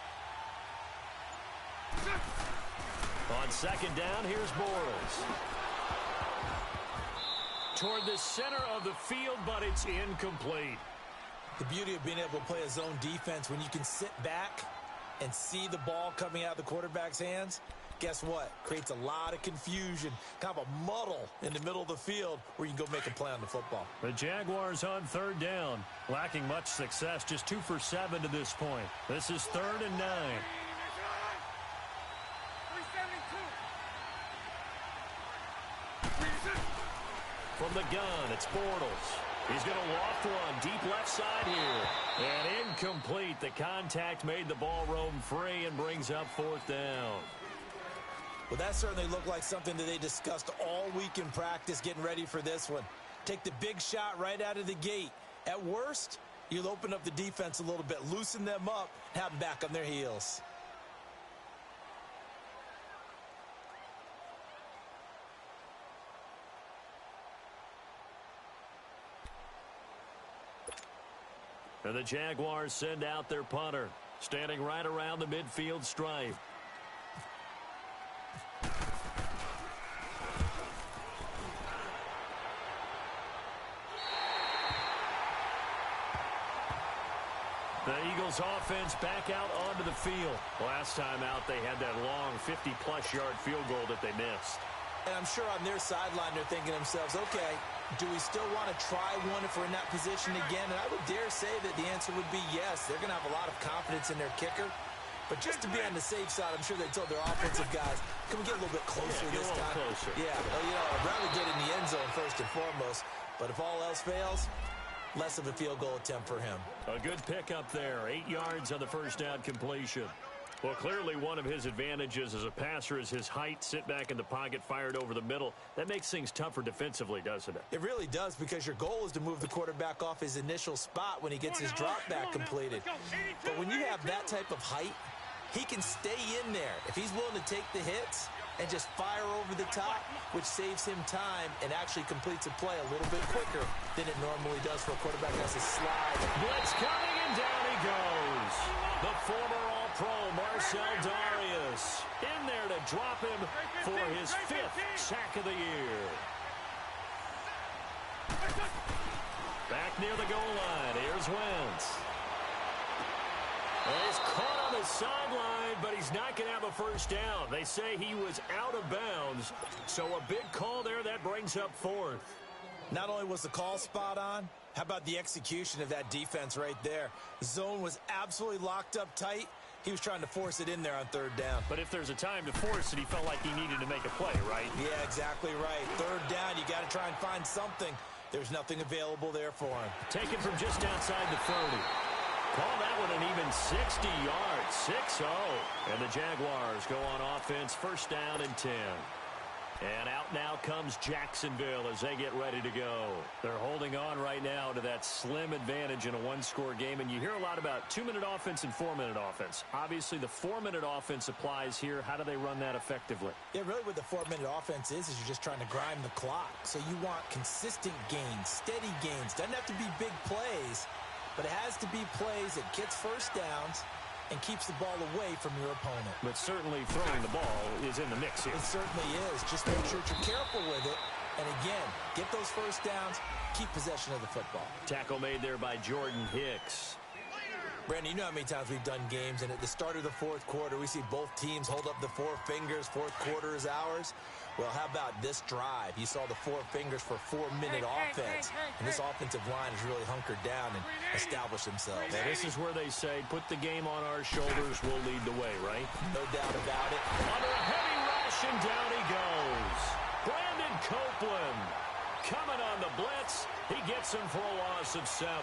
On 2nd down, here's Bortles. Toward the center of the field, but it's incomplete. The beauty of being able to play a zone defense when you can sit back and see the ball coming out of the quarterback's hands, guess what? Creates a lot of confusion, kind of a muddle in the middle of the field where you can go make a play on the football. The Jaguars on 3rd down, lacking much success, just 2 for 7 to this point. This is 3rd and 9. From the gun, it's Bortles. He's going to loft one deep left side here. And incomplete. The contact made the ball roam free and brings up 4th down. Well, that certainly looked like something that they discussed all week in practice getting ready for this one. Take the big shot right out of the gate. At worst, you'll open up the defense a little bit, loosen them up, have them back on their heels. And the Jaguars send out their punter, standing right around the midfield stripe. The Eagles offense back out onto the field. Last time out, they had that long 50-plus yard field goal that they missed. And I'm sure on their sideline they're thinking to themselves, okay, do we still want to try one if we're in that position again? And I would dare say that the answer would be yes. They're going to have a lot of confidence in their kicker. But just to be on the safe side, I'm sure they told their offensive guys, can we get a little bit closer this time? Closer. Yeah, well, you know, I'd rather get in the end zone first and foremost. But if all else fails, less of a field goal attempt for him. A good pickup there. 8 yards on the first down completion. Well, clearly one of his advantages as a passer is his height. Sit back in the pocket, fired over the middle. That makes things tougher defensively, doesn't it? It really does, because your goal is to move the quarterback off his initial spot when he gets his drop back completed. But when you have that type of height, he can stay in there if he's willing to take the hits and just fire over the top, which saves him time and actually completes a play a little bit quicker than it normally does for a quarterback that has to slide. Blitz coming, and down he goes. The former All-Pro Marcel Darius in there to drop him for his 5th sack of the year. Back near the goal line, here's Wentz. Well, he's caught on the sideline, but he's not going to have a first down. They say he was out of bounds, so a big call there. That brings up 4th. Not only was the call spot on, how about the execution of that defense right there? Zone was absolutely locked up tight. He was trying to force it in there on 3rd down. But if there's a time to force it, he felt like he needed to make a play, right? Yeah, exactly right. 3rd down, you got to try and find something. There's nothing available there for him. Taken from just outside the 30. Call that one an even 60 yards, 6-0. And the Jaguars go on offense, 1st down and 10. And out now comes Jacksonville as they get ready to go. They're holding on right now to that slim advantage in a 1-score game. And you hear a lot about 2-minute offense and 4-minute offense. Obviously, the 4-minute offense applies here. How do they run that effectively? Yeah, really what the 4-minute offense is you're just trying to grind the clock. So you want consistent gains, steady gains. Doesn't have to be big plays, but it has to be plays that gets first downs and keeps the ball away from your opponent. But certainly throwing the ball is in the mix here. It certainly is. Just make sure you're careful with it. And again, get those first downs, keep possession of the football. Tackle made there by Jordan Hicks. Brandon, you know how many times we've done games, and at the start of the 4th quarter, we see both teams hold up the 4 fingers, 4th quarter is ours. Well, how about this drive? You saw the 4 fingers for 4-minute offense, and this offensive line has really hunkered down and established themselves. Now, this is where they say, put the game on our shoulders, we'll lead the way, right? No doubt about it. Under a heavy rush, and down he goes. Brandon Copeland coming on the blitz. He gets him for a loss of 7.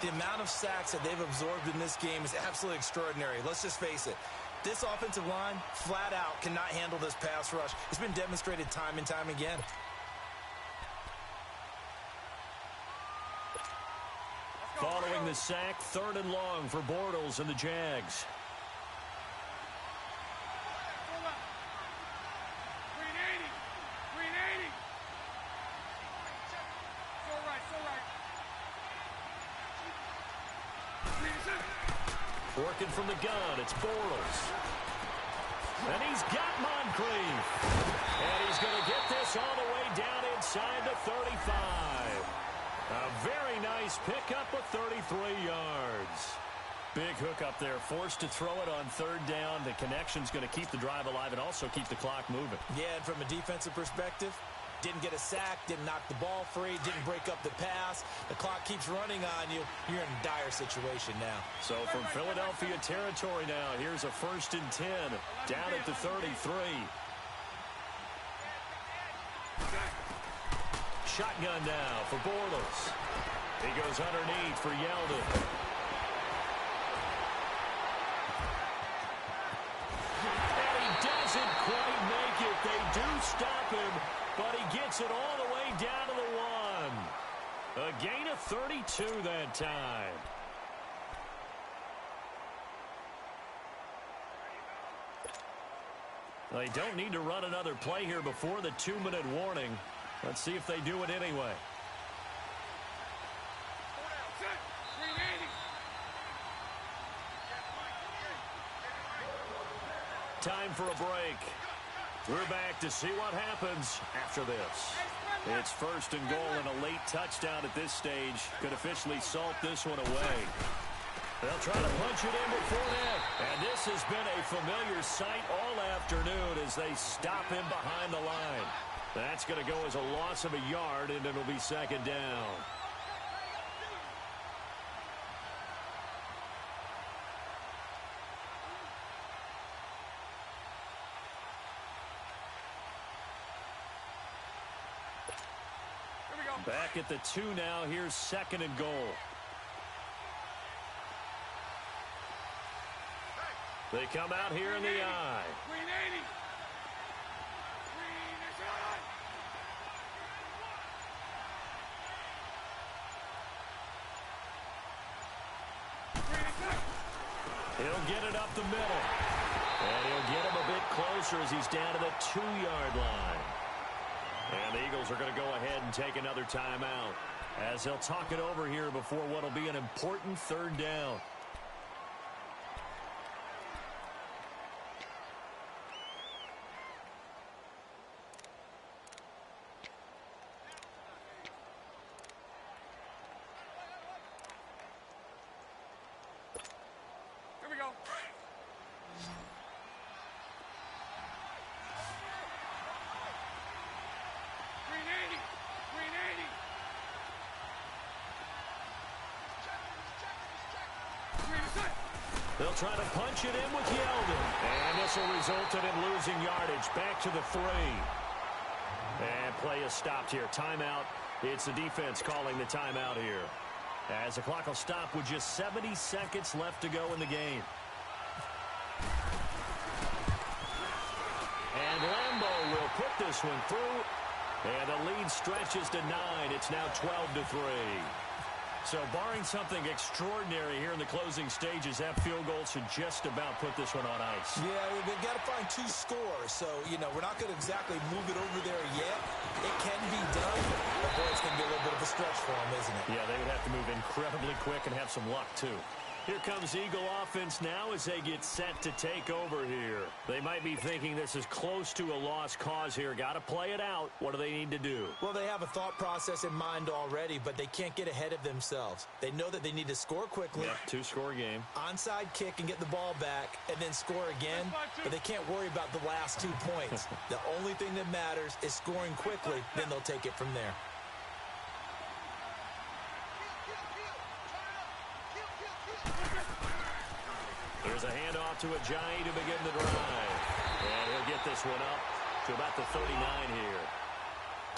The amount of sacks that they've absorbed in this game is absolutely extraordinary. Let's just face it. This offensive line, flat out, cannot handle this pass rush. It's been demonstrated time and time again. Following the sack, 3rd and long for Bortles and the Jags. Working from the gun, it's Bortles. And he's got Moncrief. And he's going to get this all the way down inside the 35. A very nice pickup of 33 yards. Big hook up there, forced to throw it on 3rd down. The connection's going to keep the drive alive and also keep the clock moving. Yeah, and from a defensive perspective, didn't get a sack, didn't knock the ball free, didn't break up the pass. The clock keeps running on you. You're in a dire situation now. So from Philadelphia territory now, here's a 1st and 10 down at the 33. Shotgun now for Bortles. He goes underneath for Yeldon. And he doesn't quite make it. They do stop him, but he gets it all the way down to the 1. A gain of 32 that time. They don't need to run another play here before the 2-minute warning. Let's see if they do it anyway. Time for a break. We're back to see what happens after this. It's 1st and goal, and a late touchdown at this stage could officially salt this one away. They'll try to punch it in before that. And this has been a familiar sight all afternoon as they stop him behind the line. That's going to go as a loss of a yard, and it'll be 2nd down. Back at the 2 now. Here's 2nd and goal. They come out here in the eye. Green 80. Green is on. Green is on. He'll get it up the middle. And he'll get him a bit closer as he's down to the 2-yard line. And the Eagles are going to go ahead and take another timeout as they'll talk it over here before what will be an important third down. Here we go. Green 80. Green 80. Green is on. They'll try to punch it in with Yeldon. And this will result in him losing yardage. Back to the 3. And play is stopped here. Timeout. It's the defense calling the timeout here, as the clock will stop with just 70 seconds left to go in the game. And Lambeau will put this one through. And the lead stretches to 9. It's now 12-3. So barring something extraordinary here in the closing stages, that field goal should just about put this one on ice. Yeah, they've got to find 2 scores. So, we're not going to exactly move it over there yet. It can be done, but boy, it's going to be a little bit of a stretch for them, isn't it? Yeah, they would have to move incredibly quick and have some luck, too. Here comes Eagle offense now as they get set to take over here. They might be thinking this is close to a lost cause here. Got to play it out. What do they need to do? Well, they have a thought process in mind already, but they can't get ahead of themselves. They know that they need to score quickly. Yep, 2-score game. Onside kick and get the ball back and then score again, but they can't worry about the last 2 points. The only thing that matters is scoring quickly, then they'll take it from there. Here's a handoff to Ajayi to begin the drive. And he'll get this one up to about the 39 here.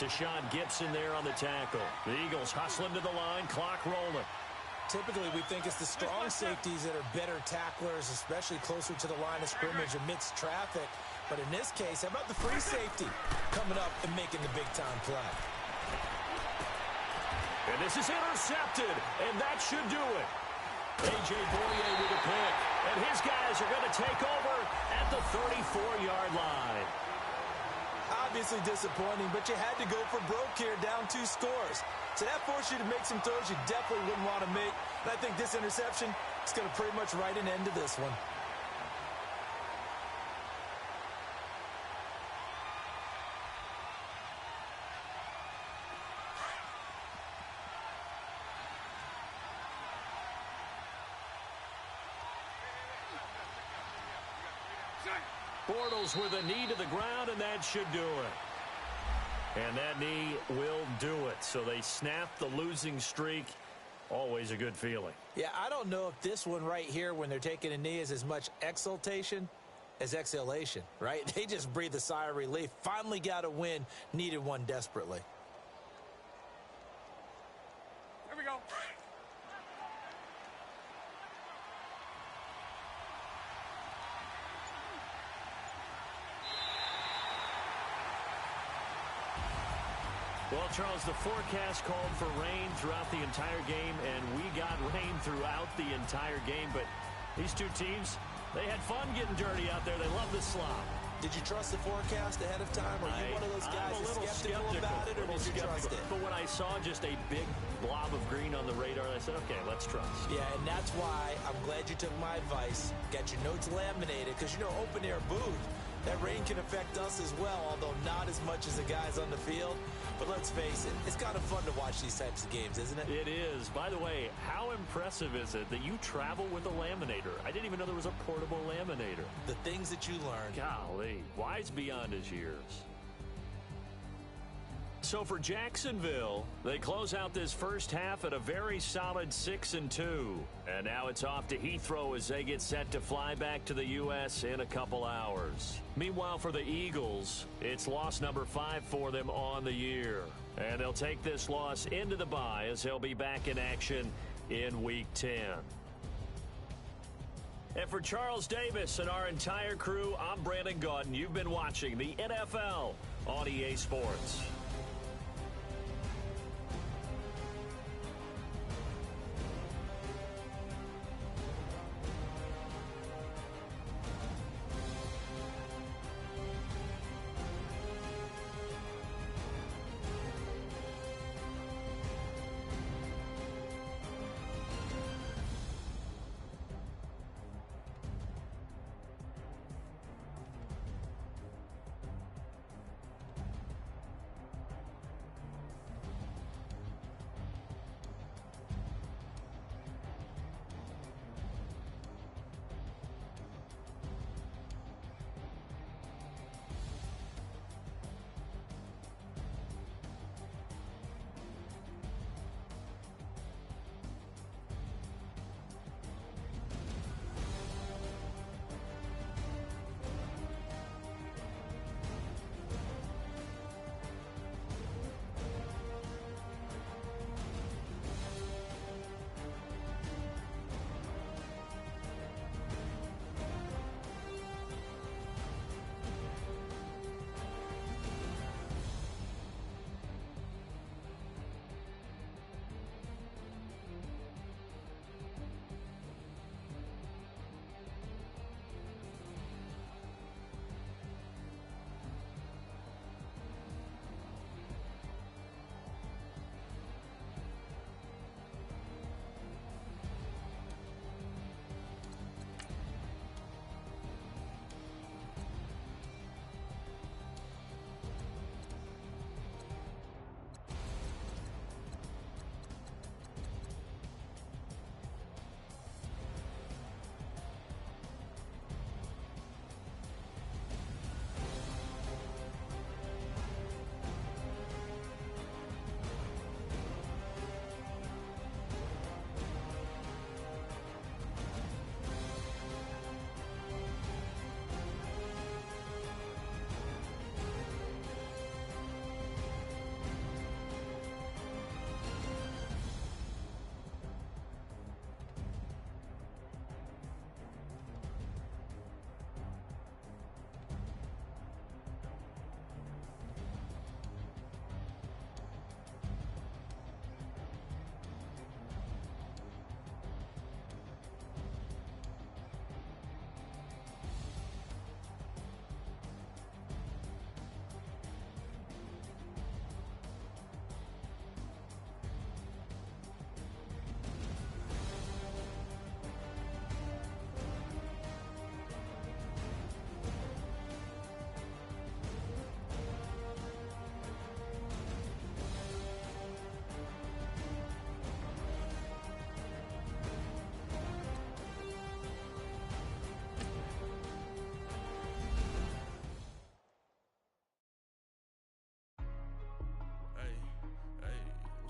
Tashawn Gibson there on the tackle. The Eagles hustling to the line, clock rolling. Typically, we think it's the strong safeties that are better tacklers, especially closer to the line of scrimmage amidst traffic. But in this case, how about the free safety coming up and making the big-time play? And this is intercepted, and that should do it. A.J. Boye with a pick, and his guys are going to take over at the 34-yard line. Obviously disappointing, but you had to go for broke here, down 2 scores. So that forced you to make some throws you definitely wouldn't want to make. And I think this interception is going to pretty much write an end to this one. Bortles with a knee to the ground, and that should do it. And that knee will do it. So they snap the losing streak. Always a good feeling. Yeah, I don't know if this one right here, when they're taking a knee, is as much exultation as exhalation, right? They just breathe a sigh of relief. Finally got a win. Needed one desperately. Here we go. Well, Charles, the forecast called for rain throughout the entire game, and we got rain throughout the entire game. But these two teams, they had fun getting dirty out there. They love the slop. Did you trust the forecast ahead of time? Are you one of those guys that's skeptical about it, or did you trust it? But when I saw just a big blob of green on the radar, I said, okay, let's trust. Yeah, and that's why I'm glad you took my advice. Got your notes laminated, because, open-air booth, that rain can affect us as well, although not as much as the guys on the field. But let's face it, it's kind of fun to watch these types of games, isn't it? It is. By the way, how impressive is it that you travel with a laminator? I didn't even know there was a portable laminator. The things that you learn. Golly, wise beyond his years. So for Jacksonville, they close out this first half at a very solid 6-2. And now it's off to Heathrow as they get set to fly back to the U.S. in a couple hours. Meanwhile, for the Eagles, it's loss number 5 for them on the year. And they'll take this loss into the bye as they'll be back in action in Week 10. And for Charles Davis and our entire crew, I'm Brandon Gaudin. You've been watching the NFL on EA Sports.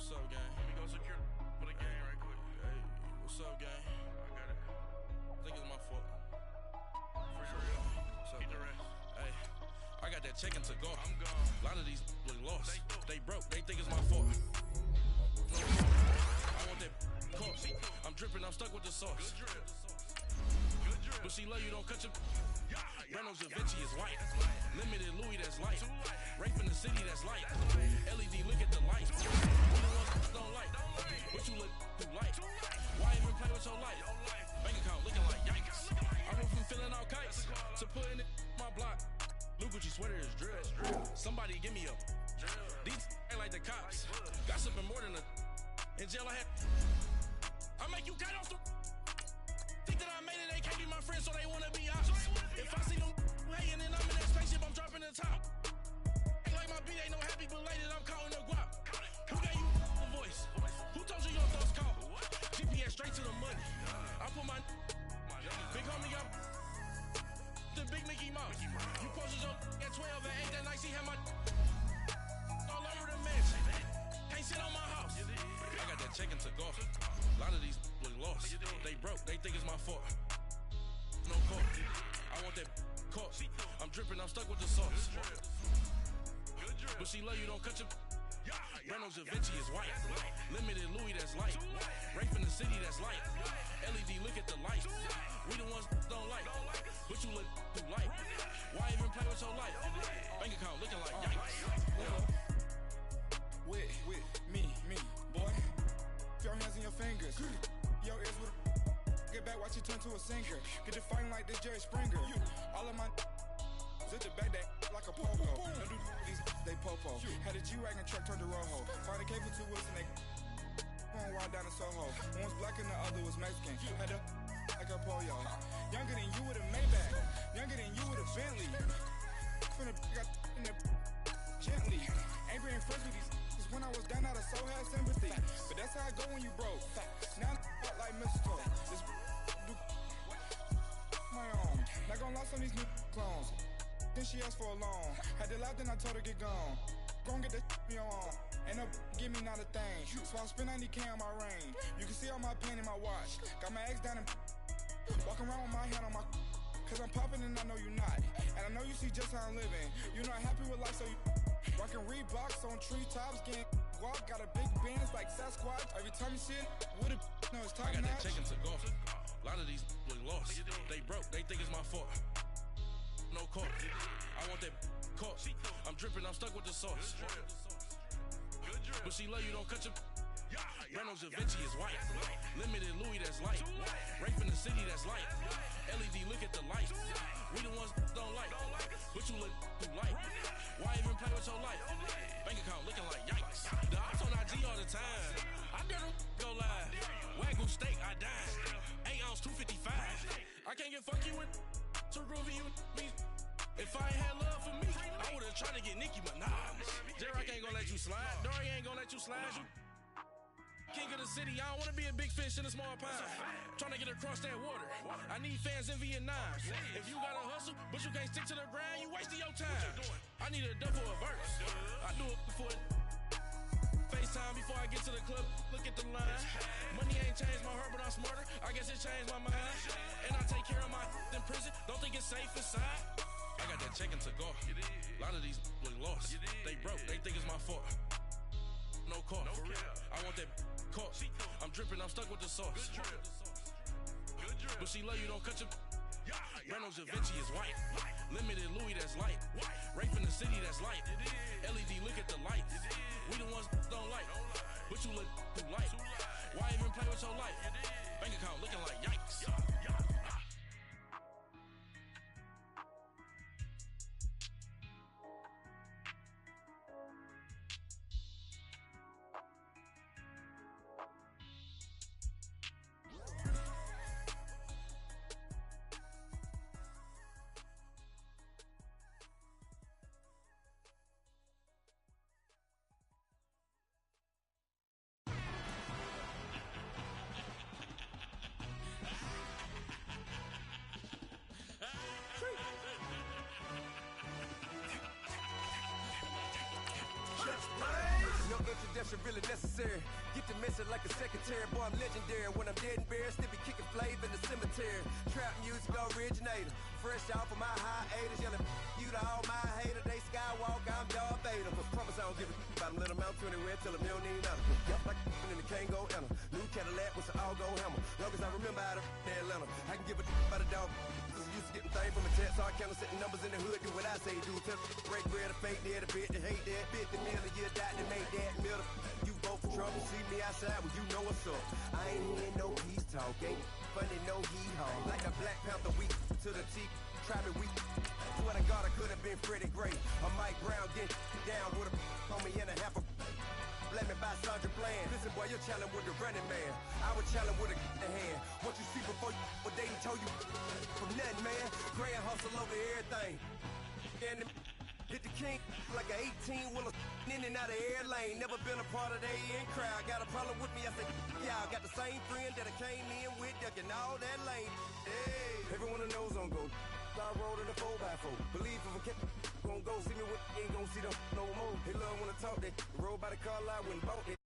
What's up, gang? Let me go secure for the game right quick. Hey, what's up, gang? I got it. I think it's my fault. For real. What's up, keep the rest. Hey, I got that check-in to go. I'm gone. A lot of these look lost. They broke. They think it's my fault. I want that cost. I'm dripping. I'm stuck with the sauce. Good drip. Good drip. But she love you, don't cut your... Reynolds Da Vinci is white. Limited Louis, that's light. Rape in the city, that's light. LED, look at the light. What the ones don't like? What you look too light? Why even play with your life? Bank account looking like yikes. I went from feeling all kites to putting it in my block. Blue Gucci sweater is drill. Somebody give me a. These ain't like the cops. Gossiping more than a. In jail I had. I make you cut off the. Think that I made it, they can't be my friends, so they wanna be ops. If I see them hating and I'm in that spaceship, I'm dropping the top. Ain't like my beat, ain't no happy belated, I'm counting the guap. Who gave you the voice? Who told you your thoughts count? GPS straight to the money. I put my big homie up. The big Mickey Mouse. You posted your at 12 and 8 that night, she had my all over the mansion. Can't sit on my house. I got that check-in to go. A lot of these look lost. They broke, they think it's my fault. No call. I want that caught. I'm dripping, I'm stuck with the sauce. But she love you, don't cut your... Reynolds Da Vinci is white. Limited Louis that's light. Rafe in the city that's light. LED look at the lights. We the ones don't like. But you look too light. Why even play with your life? Bank account looking like yikes. With me, boy. Your hands and your fingers. Your ears with get back, watch you turn to a singer. Get it fighting like this Jerry Springer. All of my zip the back that like a popo. No do these they popo. Had a G-Wagon truck turned to Rojo. Find a cable 2 wheels and they going wild down in Soho. One was black and the other was Mexican. Had a like a pollo. Younger than you with a Maybach. Younger than you with a Bentley. Finna got in there gently. Ain't being friends with these when I was down out of so had sympathy. But that's how I go when you broke. Now I'm like mistletoe. This do my own. Not gonna lie on these new clones. Then she asked for a loan. Had to laugh, then I told her get gone. Gon' get that me on. Ain't no give me not a thing. So I spend 90K on my range. You can see all my pain in my watch. Got my ex down and walking around with my hand on my cause I'm popping and I know you not. And I know you see just how I'm living. You're not happy with life, so you rockin' Reeboks on treetops, getting walk, got a big bands like Sasquatch. Every time you see it, with a no, it's top I got that notch. chicken to golf. A lot of these look lost. They broke, they think it's my fault. No court. I want that caught. I'm dripping, I'm stuck with the sauce. But she love you, don't cut your Reynolds Da Vinci is white. Limited Louis that's light. Rafe in the city that's light. LED look at the lights. We the ones don't like. But you look too light. Why even play with your life? Bank account looking like yikes. The ops on IG all the time. I dare them go live. Wagyu steak, I died. 8 ounce 255. I can't get funky with too groovy you me. If I ain't had love for me, I would've tried to get Nicki Minaj. J-Rock ain't gonna let you slide. Dory ain't gonna let you slide. You king of the city, I don't wanna be a big fish in a small pond. Trying to get across that water. I need fans in Vietnam. If you gotta hustle, but you can't stick to the grind, you wasting your time. I need a dub for a verse. I do it for FaceTime before I get to the club. Look at the line. Money ain't changed my heart, but I'm smarter. I guess it changed my mind. And I take care of my in prison. Don't think it's safe inside. I got that chicken to go. A lot of these look lost. They broke, they think it's my fault. No court. I want that caught. I'm dripping, I'm stuck with the sauce. But she love you, don't cut your Reynolds Da Vinci is white. Limited Louis that's light. Rafe in the city that's light. LED look at the lights. We the ones don't like. But you look too light. Why even play with your life? Bank account looking like yikes. No introduction really necessary. Get the message like a secretary. Boy, I'm legendary. When I'm dead and buried, still be kicking flavor in the cemetery. Trap music originator. Fresh off of my hiatus. Yelling you to all my haters. They skywalk, I'm Darth Vader. But promise I don't give a about them. Let them out to anywhere. Tell them they don't need nothing. Yup, like in the Kango enter. New Cadillac with an all-go hammer. Long as I remember how to Atlanta. I can give a about a dog. Used to getting things from a text. So I count setting numbers in the hood. Do what I say do. Tell break bread or fake there. The bit to hate that. 50 million year dot to make that middle. You vote for Trump. See me outside. Well, you know what's up. I ain't hearing no peace talk. Ain't funny, no hee-haw. Like a Black Panther week to the teeth. Try me weak. Swear to God, I could have been Freddie Gray. Or Mike Brown getting down with a on me and a half a. Let me buy Sandra Bland. Listen, boy, you're challenging with the running man. I would challenge with a hand. What you see before you what they told you from nothing, man. Grand hustle over everything. And hit the king like an 18-wheeler in and out of air lane. Never been a part of the in crowd. Got a problem with me? I said, y'all got the same friend that I came in with, ducking all that lane. Hey, everyone knows on go. I rolled in a 4x4. Believe if I kept gon' go see me with ain't gon' see them no more. They love when I talk, they roll by the car lot when bought it.